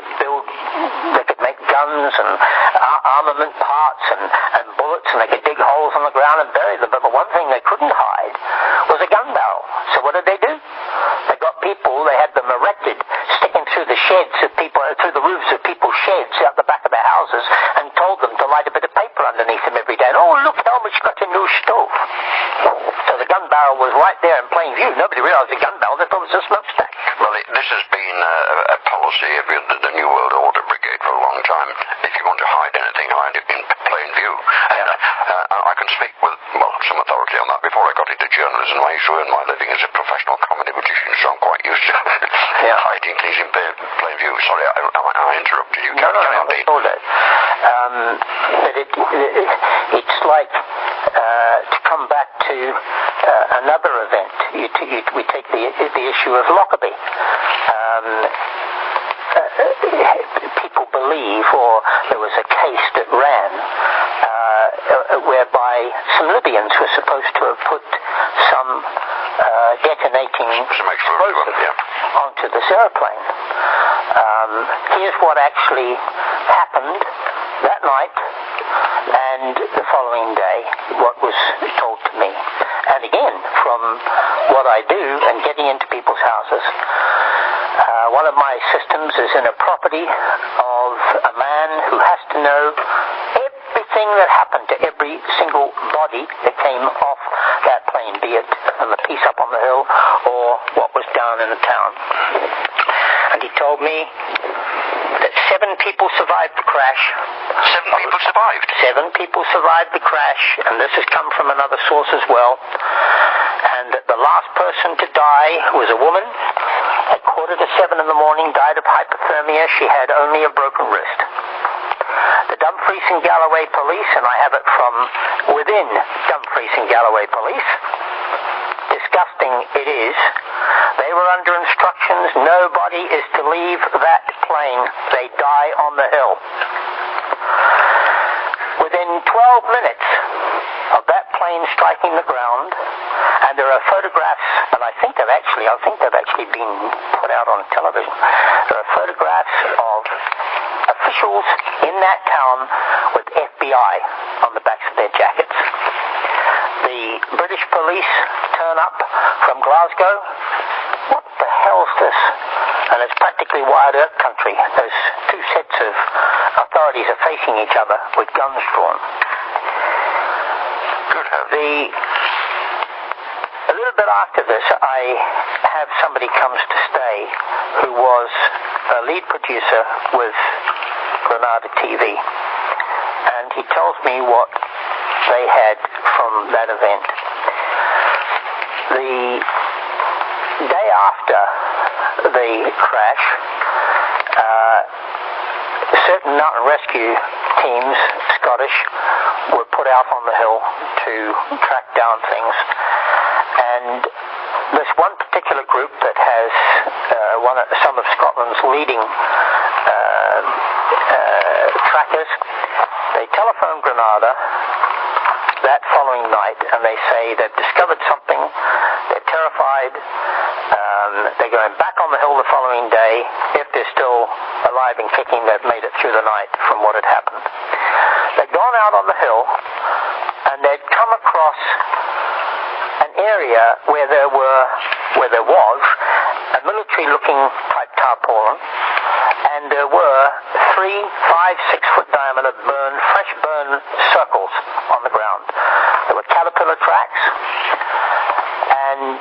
make guns and armament parts and bullets, and they could dig holes on the ground and bury them. But the one thing they couldn't hide was a gun barrel. So what did they do? They got people, they had them erected, sticking through the sheds of people, through the roofs of people's sheds out the back of their houses, and told them to light a bit of paper underneath them every day. And, oh, look, Helmut's got a new stove. So the gun barrel was right there in plain view. Nobody realized the gun barrel. They thought it was a smokestack. Well, this has been a policy of the New World Order Brigade for a long time. If you want to hide anything, hide it in plain view. And I can speak with, some authority on that. Before I got into journalism, I used to earn my living as a professional comedy magician, so I'm quite used to hiding things in plain view. Sorry, I interrupted you. Carry on, Dean. But it's like, to come back to another event, we take the issue of Lockerbie. People believe, or there was a case that ran whereby some Libyans were supposed to have put some detonating explosive onto this airplane. Here's what actually happened that night, and the following day, what was told to me. And again, from what I do and getting into people's houses, one of my systems is in a property of a man who has to know everything that happened to every single body that came off that plane, be it from the piece up on the hill or what was down in the town. And he told me that 7 people survived the crash. 7 people survived? 7 people survived the crash, and this has come from another source as well. And that the last person to die was a woman at 6:45 in the morning, died of hypothermia. She had only a broken wrist. The Dumfries and Galloway Police, and I have it from within Dumfries and Galloway Police. Disgusting it is. They were under instructions, nobody is to leave that plane. They die on the hill. Within 12 minutes of that plane striking the ground, and there are photographs, and I think they've actually been put out on television. There are photographs of officials in that town with FBI on the backs of their jackets. The British police turn up from Glasgow. What the hell's this? And it's practically wild earth country. Those two sets of authorities are facing each other with guns drawn. Good heavens. A little bit after this, I have somebody comes to stay who was a lead producer with Granada TV, and he tells me what they had from that event. The day after the crash, certain mountain rescue teams, Scottish, were put out on the hill to track down things. And this one particular group that has some of Scotland's leading trackers, they telephone Granada that following night, and they say they've discovered something, they're terrified, they're going back on the hill the following day. If they're still alive and kicking, they've made it through the night from what had happened. They'd gone out on the hill, and they'd come across an area where there was a military-looking type tarpaulin, and there were 3, 5, 6 foot diameter fresh burn circles on the ground. There were caterpillar tracks, and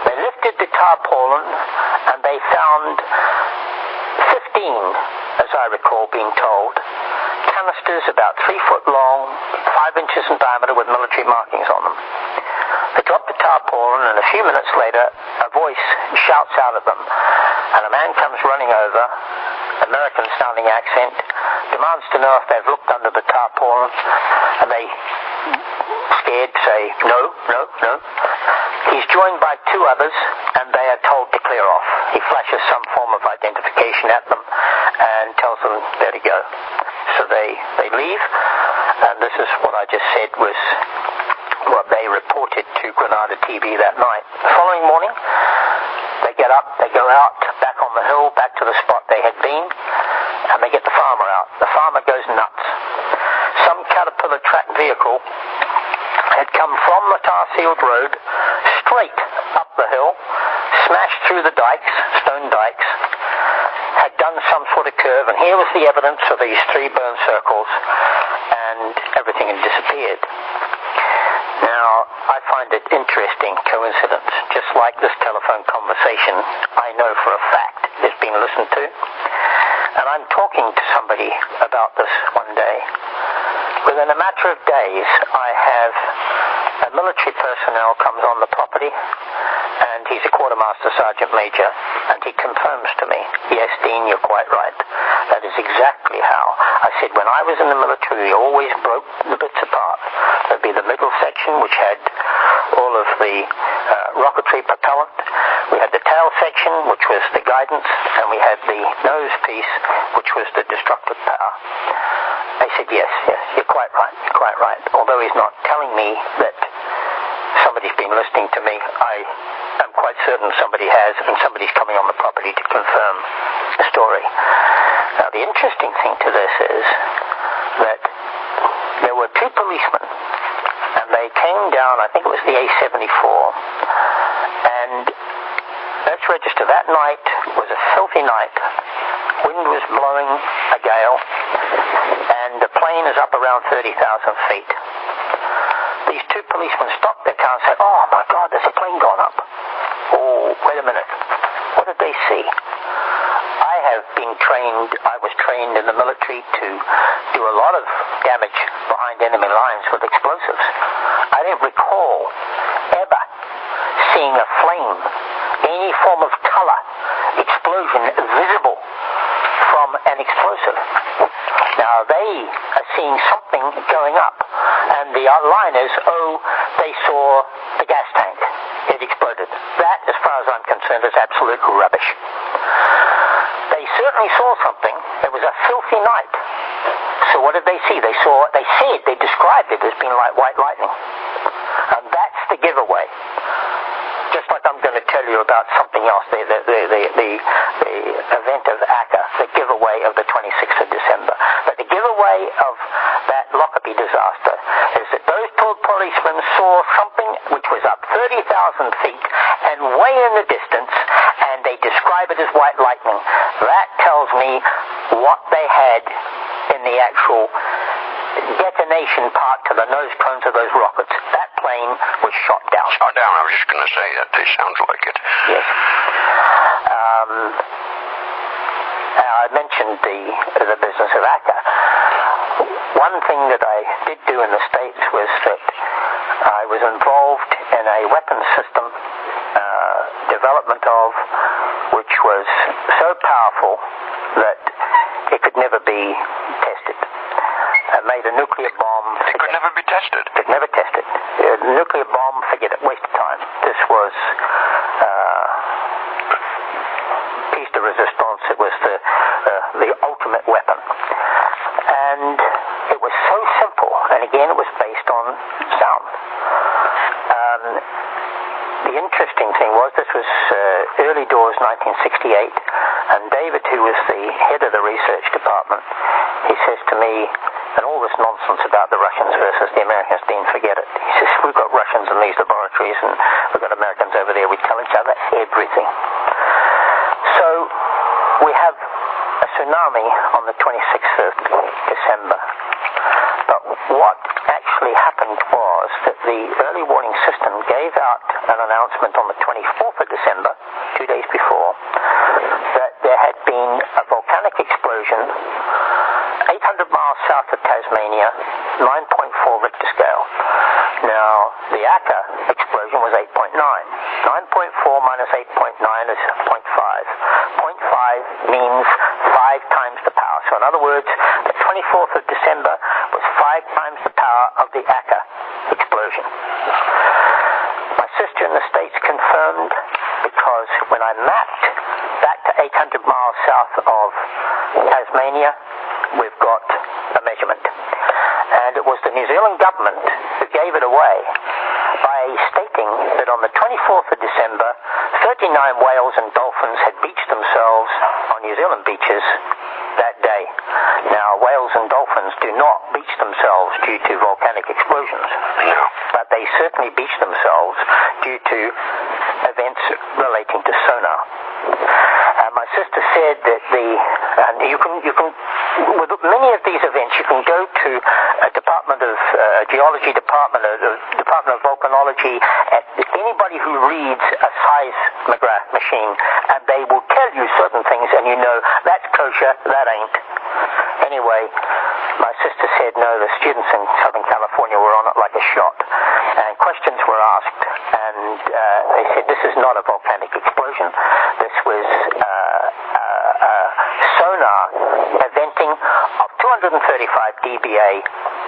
they lifted the tarpaulin, and they found 15, as I recall being told, canisters about 3 foot long, 5 inches in diameter with military markings on them. They dropped the tarpaulin, and a few minutes later, a voice shouts out at them, and a man comes running over, American-sounding accent, demands to know if they've looked under the tarpaulin, and they, scared, say, no, no, no. He's joined by 2 others, and they are told to clear off. He flashes some form of identification at them and tells them there to go. So they leave, and this is what I just said was what they reported to Granada TV that night. The following morning, they get up, they go out, back on the hill, back to the spot they had been, and they get the farmer out. The farmer goes nuts. Some Caterpillar track vehicle had come from the tar-sealed road straight up the hill, smashed through the dikes, stone dikes, had done some sort of curve, and here was the evidence of these 3 burn circles, and everything had disappeared. Now, I find it interesting coincidence. Just like this telephone conversation, I know for a fact is being listened to. And I'm talking to somebody about this one day. Within a matter of days, I have a military personnel comes on the property, and he's a quartermaster sergeant major, and he confirms to me, yes, Dean, you're quite right. That is exactly how. I said, when I was in the military, we always broke the bits apart. There'd be the middle section, which had all of the rocketry propellant. We had the tail section, which was the guidance, and we had the nose piece, which was the destructive power. I said, yes, you're quite right. Although he's not telling me that somebody's been listening to me, I am quite certain somebody has, and somebody's coming on the property to confirm the story. Now, the interesting thing to this is that there were 2 policemen, and they came down, I think it was the A74, and let's register, that night was a filthy night. Wind was blowing a gale, and the plane is up around 30,000 feet. These 2 policemen stopped their car and said, oh my God, there's a plane gone up. Oh, wait a minute. What did they see? I was trained in the military to do a lot of damage behind enemy lines with explosives. I didn't recall ever seeing a flame, any form of color, explosion visible from an explosive. Now, they are seeing something going up, and the line is, they saw the gas tank. It exploded. That, as far as I'm concerned, is absolute rubbish. They certainly saw something. It was a filthy night. So what did they see? They described it as being like white lightning. And that's the giveaway. Just like I'm going to tell you about something else, the event of Akka, the giveaway of the 26th of December. But the giveaway of that Lockerbie disaster is that those policemen saw something which was up 30,000 feet and way in the distance, and they describe it as white lightning. That tells me what they had in the actual detonation part to the nose cones of those rockets. That plane was shot down. Shot down, I was just going to say that. It sounds like it. Yes. I mentioned the business of Akka. One thing that I did do in the States was that I was involved in a weapons system development of which was so powerful that it could never be tested. I made a nuclear bomb. It could never be tested? Could never test it. A nuclear bomb, forget it, waste of time. This was piece de resistance. It was the ultimate weapon. And it was so simple. And again, it was based on sound. The interesting thing was, this was early doors 1968, and David, who was the head of the research department, he says to me, and all this nonsense about the Russians versus the Americans, Dean, forget it. He says, we've got Russians in these laboratories and we've got Americans over there. We tell each other everything. So we have a tsunami on the 26th of December. But what actually happened was that the early warning system gave out an announcement on the 24th of December, 2 days before, that there had been a volcanic explosion 800 miles south of Tasmania, 9.4 Richter scale. Now, the Akka explosion was 8.9. 9.4 minus 8.9 is 0.5. 0.5 means 5 times the power. So in other words, the 24th of December was 5 times the power of the Akka explosion. My sister in the States confirmed, because when I mapped back to 800 miles south of Tasmania, we've got a measurement. And it was the New Zealand government who gave it away by stating that on the 24th of December, 39 whales and dolphins had beached themselves on New Zealand beaches that day. Now, whales and dolphins do not beach themselves due to volcanic explosions. No. But they certainly beach themselves due to events relating to sonar. My sister said that you can with many of these events, you can go to a Department of Geology Department, a Department of Volcanology, anybody who reads a seismograph machine, and they will tell you certain things, and you know, that's kosher, that ain't. Anyway, my sister said, no, the students in Southern California were on it like a shot, and questions were asked, and they said, this is not a volcanic explosion. This was sonar eventing of 235 dBA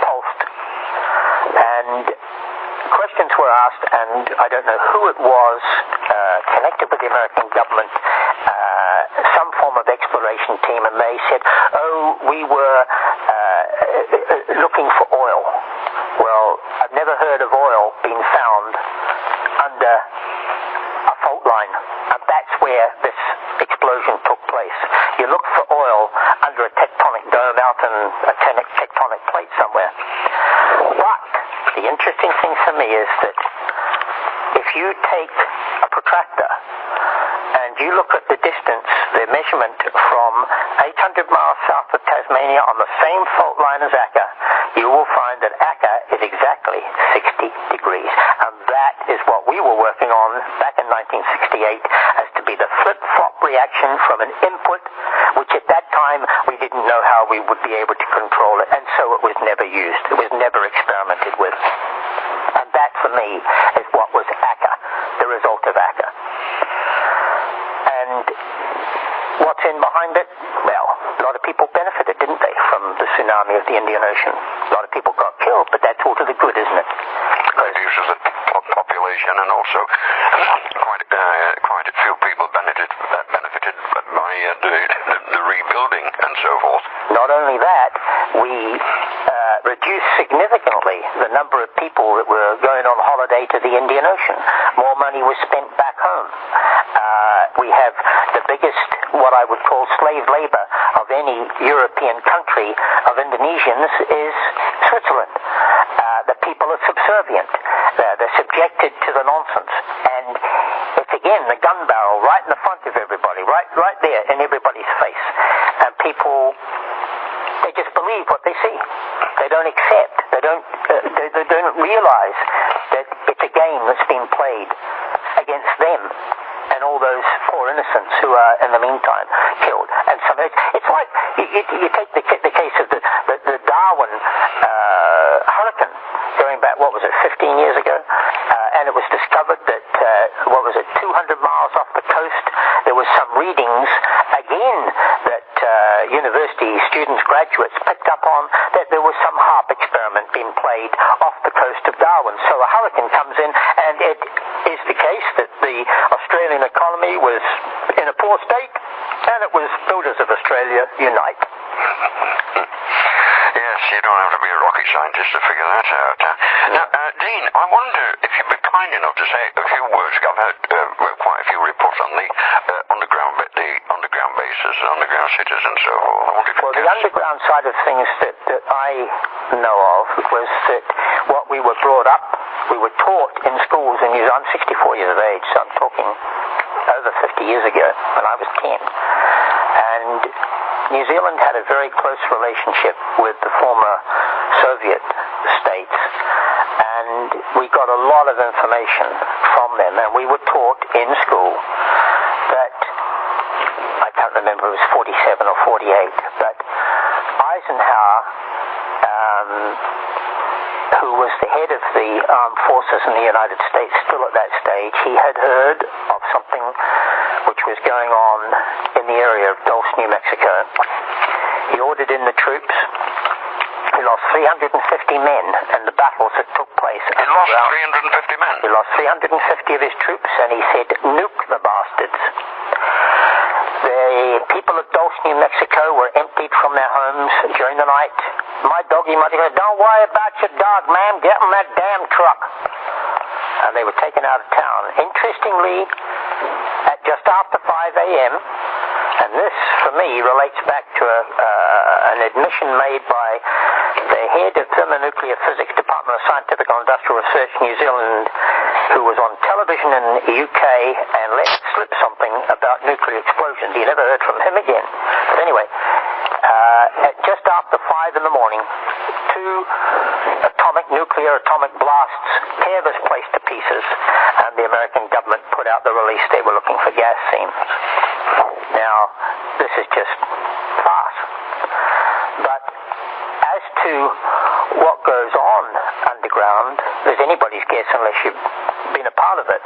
pulsed, and questions were asked, and I don't know who it was connected with the American government, some form of exploration team, and they said, we were looking for oil. Well, I've never heard of oil being found under a fault line, and that's where this explosion took place. You look for oil under a tectonic dome out in a tectonic plate somewhere. But the interesting thing for me is that if you take a protractor and you look at the distance, the measurement from 800 miles south of Tasmania on the same fault line as Akka, you will find that Akka is exactly 60 degrees. And that is what we were working on back in 1968 as to be the flip-flop reaction from an input, which at that time we didn't know how we would be able to control it, and so it was never used. It was never experimented with. And that, for me, is what was Akka, the result of Akka. And what's in behind it? Well, a lot of people benefited, didn't they, from the tsunami of the Indian Ocean. A lot of people got killed, but that's all to the good, isn't it? Reduces the population, and also quite a few people benefited by the rebuilding and so forth. Not only that, we reduced significantly the number of people that were going on holiday to the Indian Ocean. More money was spent back home. We have the biggest, what I would call slave labor of any European country of Indonesians is Switzerland. The people are subservient. They're subjected to the nonsense. And it's again the gun barrel right in the front of everybody, right there in everybody's face. And people, they just believe what they see. They don't accept. They don't realize that it's a game that's been played against them and all those poor innocents who are, in the meantime, killed. And so it's like you take the case of the Darwin hurricane going back, 15 years ago, and it was discovered that 200 miles off the coast, there was some readings again that university students, graduates picked up on, that there was some HARP experiment being played off the coast of Darwin. So a hurricane comes in, and it is the case that the Australian economy was in a poor state, and it was Builders of Australia Unite. Yes, you don't have to be a rocket scientist to figure that out. Now, Dean, I wonder if you'd be kind enough to say a few words. I've heard quite a few reports on the underground bases, underground cities, and so forth. Well, the underground side of things that I know of was that what we were brought up, we were taught in schools in New Zealand. I'm 64 years of age, so I'm talking over 50 years ago when I was 10. And New Zealand had a very close relationship with the former Soviet states, and we got a lot of information from them, and we were taught in school that, I can't remember if it was 47 or 48, but Eisenhower, who was the head of the armed forces in the United States still at that stage, he had heard of something which was going on in the area of Dulce, New Mexico. He ordered in the troops. He lost 350 men in the battles that took place. He lost 350 men? He lost 350 of his troops, and he said, nuke the bastards. The people of Dulce, New Mexico were emptied from their homes during the night. My doggy mother said, don't worry about your dog, ma'am, get in that damn truck. And they were taken out of town. Interestingly, at just after 5 a.m., and this, for me, relates back to an admission made by the head of Thermonuclear Physics, Department of Scientific and Industrial Research, New Zealand, who was on television in the UK and let slip something about nuclear explosions. You never heard from him again. But anyway, at just after 5 in the morning, 2 atomic blasts tear this place to pieces, and the American government put out the release they were looking for gas seams. Now, this is just farce. But as to what goes on underground is anybody's guess unless you've been a part of it.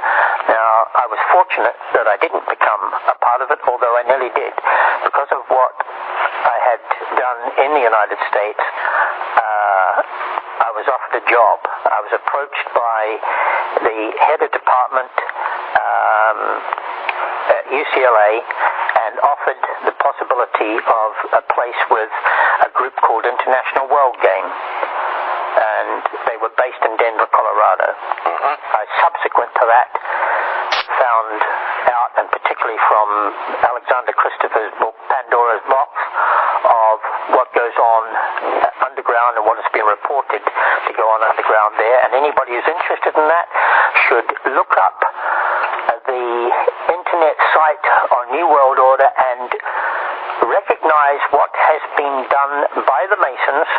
Now, I was fortunate that I didn't become a part of it, although I nearly did. Because of what I had done in the United States, I was offered a job. I was approached by the head of department at UCLA and offered the possibility of a place with a group called International World Game. And they were based in Denver, Colorado. I, subsequent to that, found out, and particularly from Alexander Christopher's book, Pandora's Box, of what goes on underground and what has been reported to go on underground there. And anybody who's interested in that should look up the internet site on New World Order and recognize what has been done by the Masons,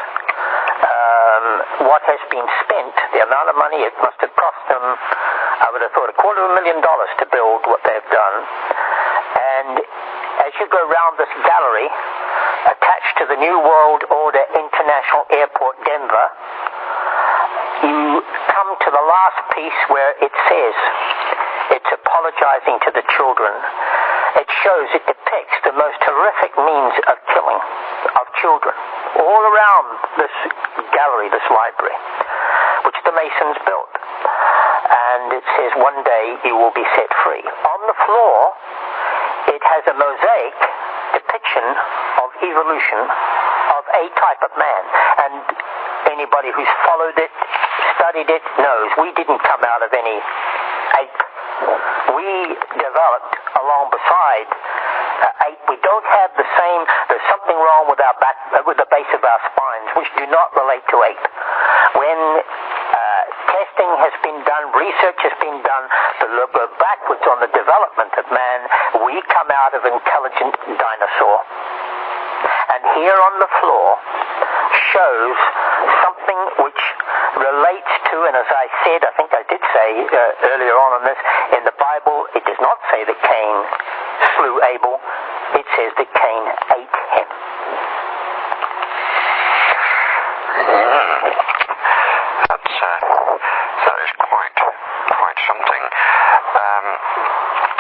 what has been spent, the amount of money it must have cost them, I would have thought $250,000 to build what they've done. And as you go round this gallery attached to the New World Order International Airport, Denver, you come to the last piece where it says it's apologizing to the children. It shows, it depicts the most horrific means of killing of children. all around this gallery, this library, which the Masons built. And it says, one day you will be set free. On the floor, it has a mosaic depiction of evolution of a type of man. And anybody who's followed it, studied it, knows we didn't come out of any ape. We developed along beside ape. We don't have the same, there's something wrong with our back, with the base of our spines, which do not relate to ape. When testing has been done, research has been done to look backwards on the development of man, we come out of intelligent dinosaur. And here on the floor shows something which relates to, and as I said, I think I did say earlier on in this, in the Bible, it does not say that Cain slew Abel, it says that Cain ate him. That is quite something.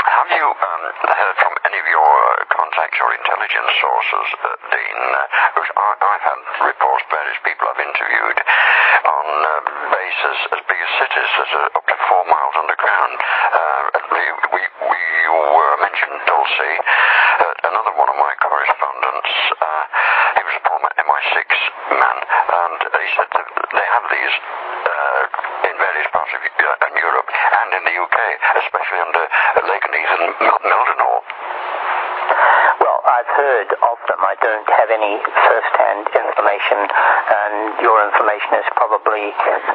Have you heard from any of your contacts or intelligence sources, Dean? Because I've had reports, various people I've interviewed, on bases as big as cities that are up to 4 miles underground. We mentioned Dulce. Another one of my correspondents, he was a former MI6 man, and he said that they have these in various parts of Europe and in the UK, especially under Leganese and Mildenhall. Well, I've heard of them. I don't have any first-hand information, and your information is probably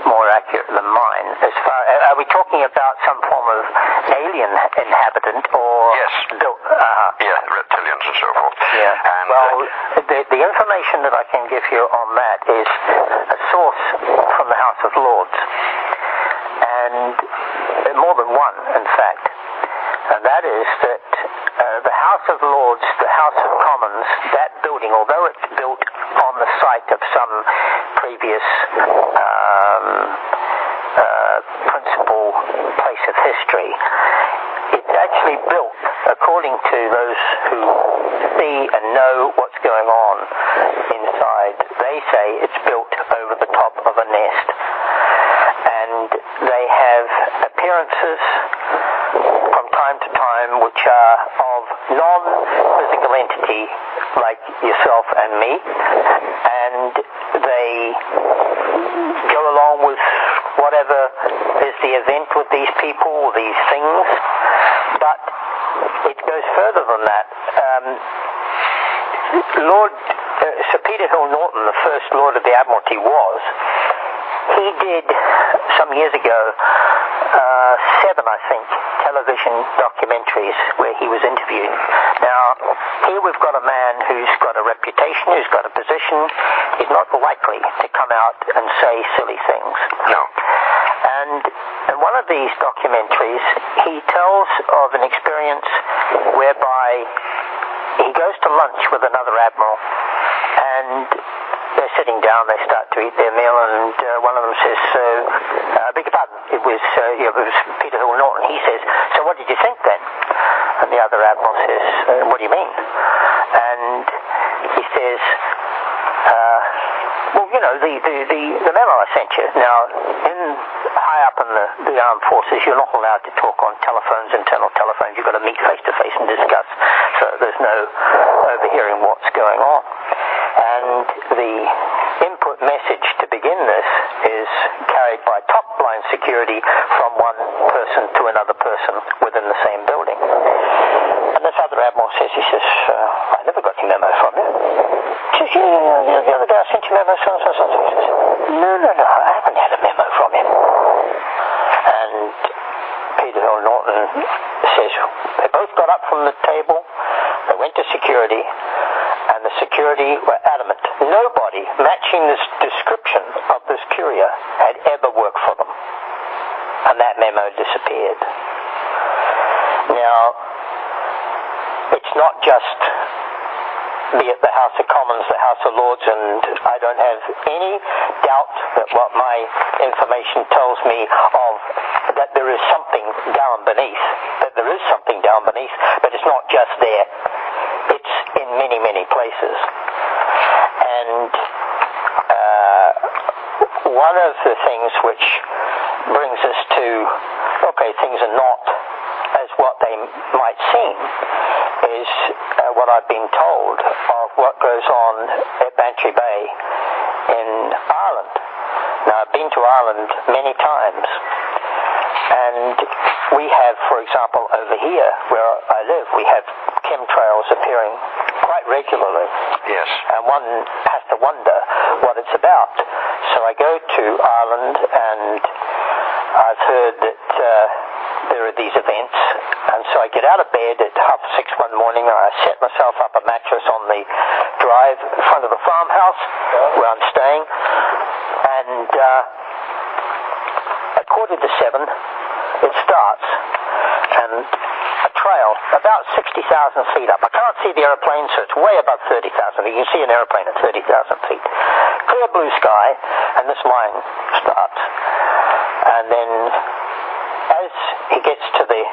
more accurate than mine. As far, are we talking about some form of alien inhabitant, or yes, yeah, reptilians and so forth? Yeah. And, well, the information that I can give you on that is a source from the House of Lords, and more than one, in fact. And that is that the House of Lords, the House of Commons, that building, although it's built on the site of some previous principal place of history, it's actually built, according to those who see and know what's going on inside, they say it's built over the top of a nest. And they have appearances from time to time which are of non-physical entity like yourself and me, and they go along with whatever is the event with these people, these things, but it goes further than that. Sir Peter Hill Norton, the first Lord of the Admiralty, he did some years ago 7, I think, television documentaries where he was interviewed. Now, here we've got a man who's got a reputation, who's got a position. He's not likely to come out and say silly things. No. And in one of these documentaries, he tells of an experience whereby he goes to lunch with another admiral, and they're sitting down, they start to eat their meal, and one of them says, I beg your pardon, it was Peter Hill Norton. He says, so what did you think then? And the other admiral says, what do you mean? And he says, well, you know, the memo I sent you. Now, high up in the armed forces, you're not allowed to talk on telephones, internal telephones. You've got to meet face-to-face and discuss. So there's no overhearing what's going on. And the input message to begin this is carried by top-line security from one person to another person within the same building. And this other admiral says, I never got your memo from you. He says, yeah, the other day I sent you a memo, so. He says, no, I haven't had a memo from him. And Peter Hill Norton says, they both got up from the table, they went to security, and the security were adamant. Nobody matching this description of this courier had ever worked for them. And that memo disappeared. Now, it's not just be it the House of Commons, the House of Lords, and I don't have any doubt that what my information tells me of that there is something down beneath, but it's not just there. It's in many, many places. And And one of the things which brings us to, okay, things are not as what they might seem, is what I've been told of what goes on at Bantry Bay in Ireland. Now, I've been to Ireland many times, and we have, for example, over here where I live, we have chemtrails appearing quite regularly. Yes. And one has to wonder what it's about. So I go to Ireland, and I've heard that there are these events, and so I get out of bed at 6:30 one morning, and I set myself up a mattress on the drive in front of the farmhouse where I'm staying, and at 6:45 it starts, and a trail about 60,000 feet up. I can't see the airplane, so it's way above 30,000. You can see an airplane at 30,000 feet. Clear blue sky, and this line starts. And then as he gets to the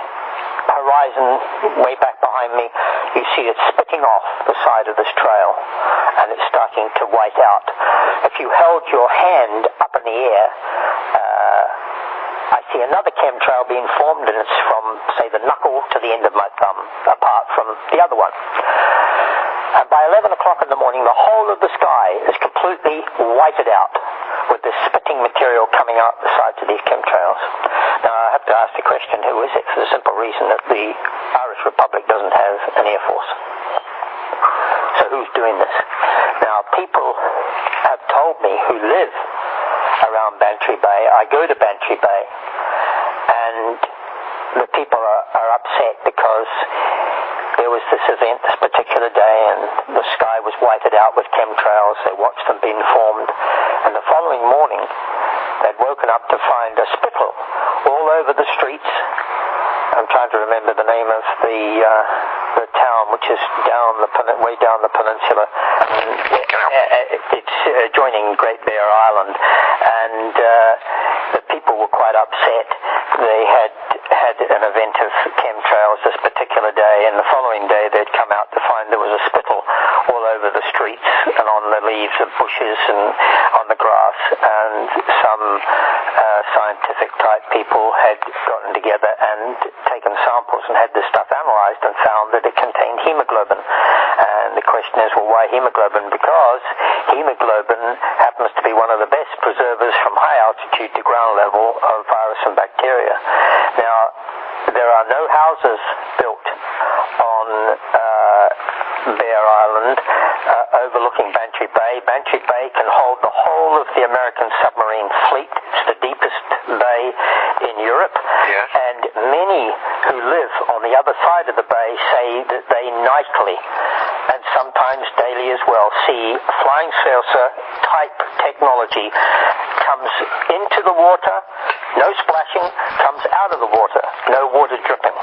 horizon way back behind me, you see it spitting off the side of this trail, and it's starting to white out. If you held your hand up in the air, I see another chemtrail being formed, and it's from, say, the knuckle to the end of my thumb, apart from the other one. And by 11 o'clock in the morning, the whole of the sky is completely whited out with this spitting material coming out the sides of these chemtrails. Now, I have to ask the question, who is it? For the simple reason that the Irish Republic doesn't have an air force. So who's doing this? Now, people have told me who live around Bantry Bay. I go to Bantry Bay, and the people are upset because there was this event this particular day, and the sky was whited out with chemtrails. They watched them being formed, and the following morning they'd woken up to find a spittle all over the streets. I'm trying to remember the name of the town, which is way down the peninsula. It's adjoining Great Bear Island, and the people were quite upset. They had an event of chemtrails this particular day, and the following day they'd come out to find there was a spittle all over the streets and on the leaves of bushes and on the grass, and some scientific type people had gotten together and taken samples and had this stuff analyzed and found that it contained hemoglobin. And the question is, well, why hemoglobin? Because hemoglobin happens to be one of the best preservers from high altitude to ground level of virus and bacteria. Now, there are no houses built on Bear Island overlooking Bantry Bay. Bantry Bay can hold the whole of the American submarine fleet. It's the deepest bay in Europe. Yes. And many who live on the other side of the bay say that they nightly, and sometimes daily as well, see flying saucer type technology comes into the water, no splashing, comes out of the water, no water dripping.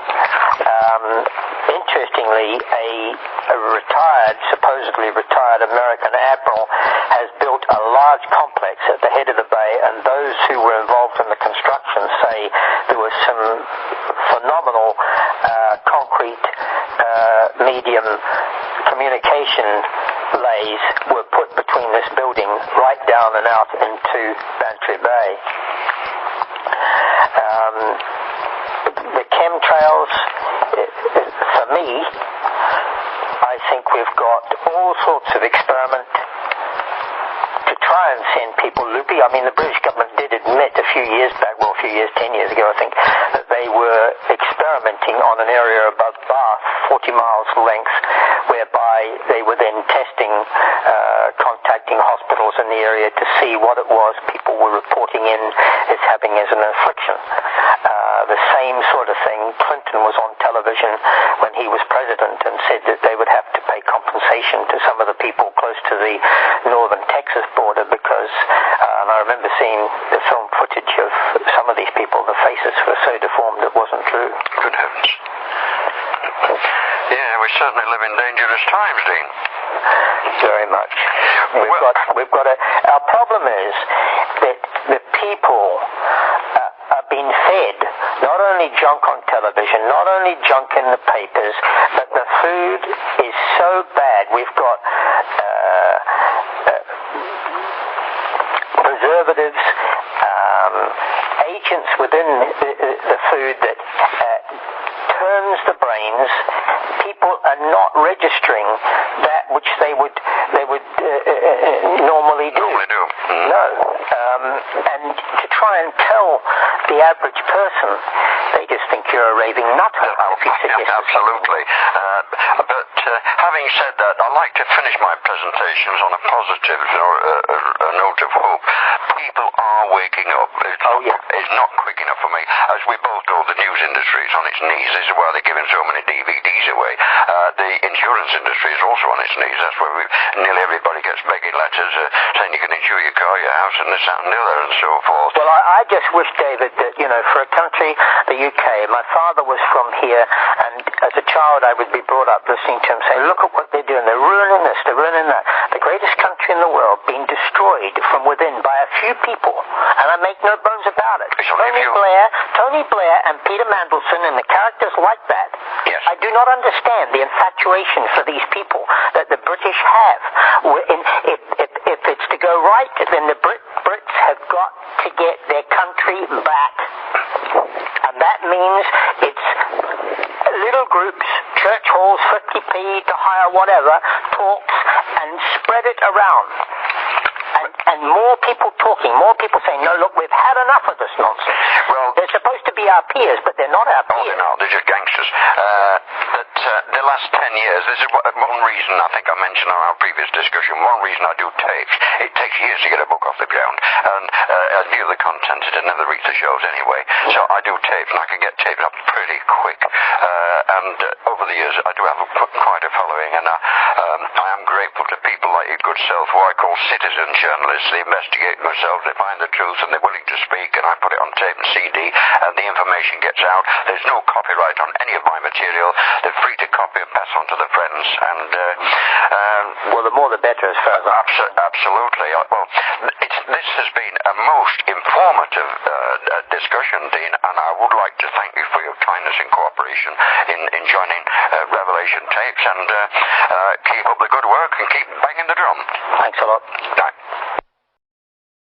Interestingly, a supposedly retired American admiral has built a large complex at the head of the bay, and those who were involved in the construction say there was some phenomenal concrete medium communication lays were put between this building right down and out into Bantry Bay. The chemtrails, for me, I think we've got all sorts of experiment to try and send people loopy. I mean, the British government did admit a few years back, 10 years ago, I think, that they were experimenting on an area above Bath, 40 miles length, whereby they were then testing, contacting hospitals in the area to see what it was people were reporting in as having as an affliction. The same sort of thing, Clinton was on television when he was president and said that they would have to pay compensation to some of the people close to the northern Texas border because, and I remember seeing the film footage of some of these people, the faces were so deformed it wasn't true. Good heavens. Yeah, we certainly live in dangerous times, Dean. Very much. Our problem is that the people are being fed not only junk on television, not only junk in the papers, but the food is so bad. We've got preservatives, agents within the food that turns the brains. People are not registering that which they would normally do. No. And to try and tell the average person, they just think you're a raving nutter. Absolutely. But having said that, I like to finish my presentations on a positive a note of hope. People are waking up. It's not quick enough for me. As we both know, the news industry is on its knees. This is why they're giving so many DVDs away. The insurance industry is also on its knees. That's where nearly everybody gets begging letters saying you can insure your car, your house, and this, that, and the other, and so forth. Well, I just wish, David, that, for a country, the UK, my father was from here, and as a child I would be brought up listening to him say, look at what they're doing. They're ruining this, they're ruining that. The greatest country in the world being destroyed from within by a few people, and I make no bones about it. Tony Blair and Peter Mandelson and the characters like that. Yes. I do not understand the infatuation for these people that the British have. If it's to go right, then the Brits have got to get their country back. And that means it's little groups, church halls, 50p to hire, whatever, talks, and spread it around. And more people talking, more people saying, no, look, we've had enough of this nonsense. Well, they're supposed to be our peers, but they're not our peers. No, they're just gangsters. The last 10 years, this is one reason I think I mentioned on our previous discussion, one reason I do tapes. It takes years to get a book off the ground, and I view the content, it never reaches the shows anyway. So I do tapes, and I can get tapes up pretty quick. And over the years, I do have quite a following, and I am grateful to people like your good self, who I call citizen journalists. They investigate themselves, they find the truth, and they're willing to speak, and I put it on tape and CD, and the information gets out. There's no copyright on any of my material. They're free to copy and pass on to their friends, and well, the more the better, as far as absolutely. Well, this has been a most informative discussion, Dean, and I would like to thank you for your kindness and cooperation in joining Revelation Tapes, and keep up the good work and keep banging the drum. Thanks a lot.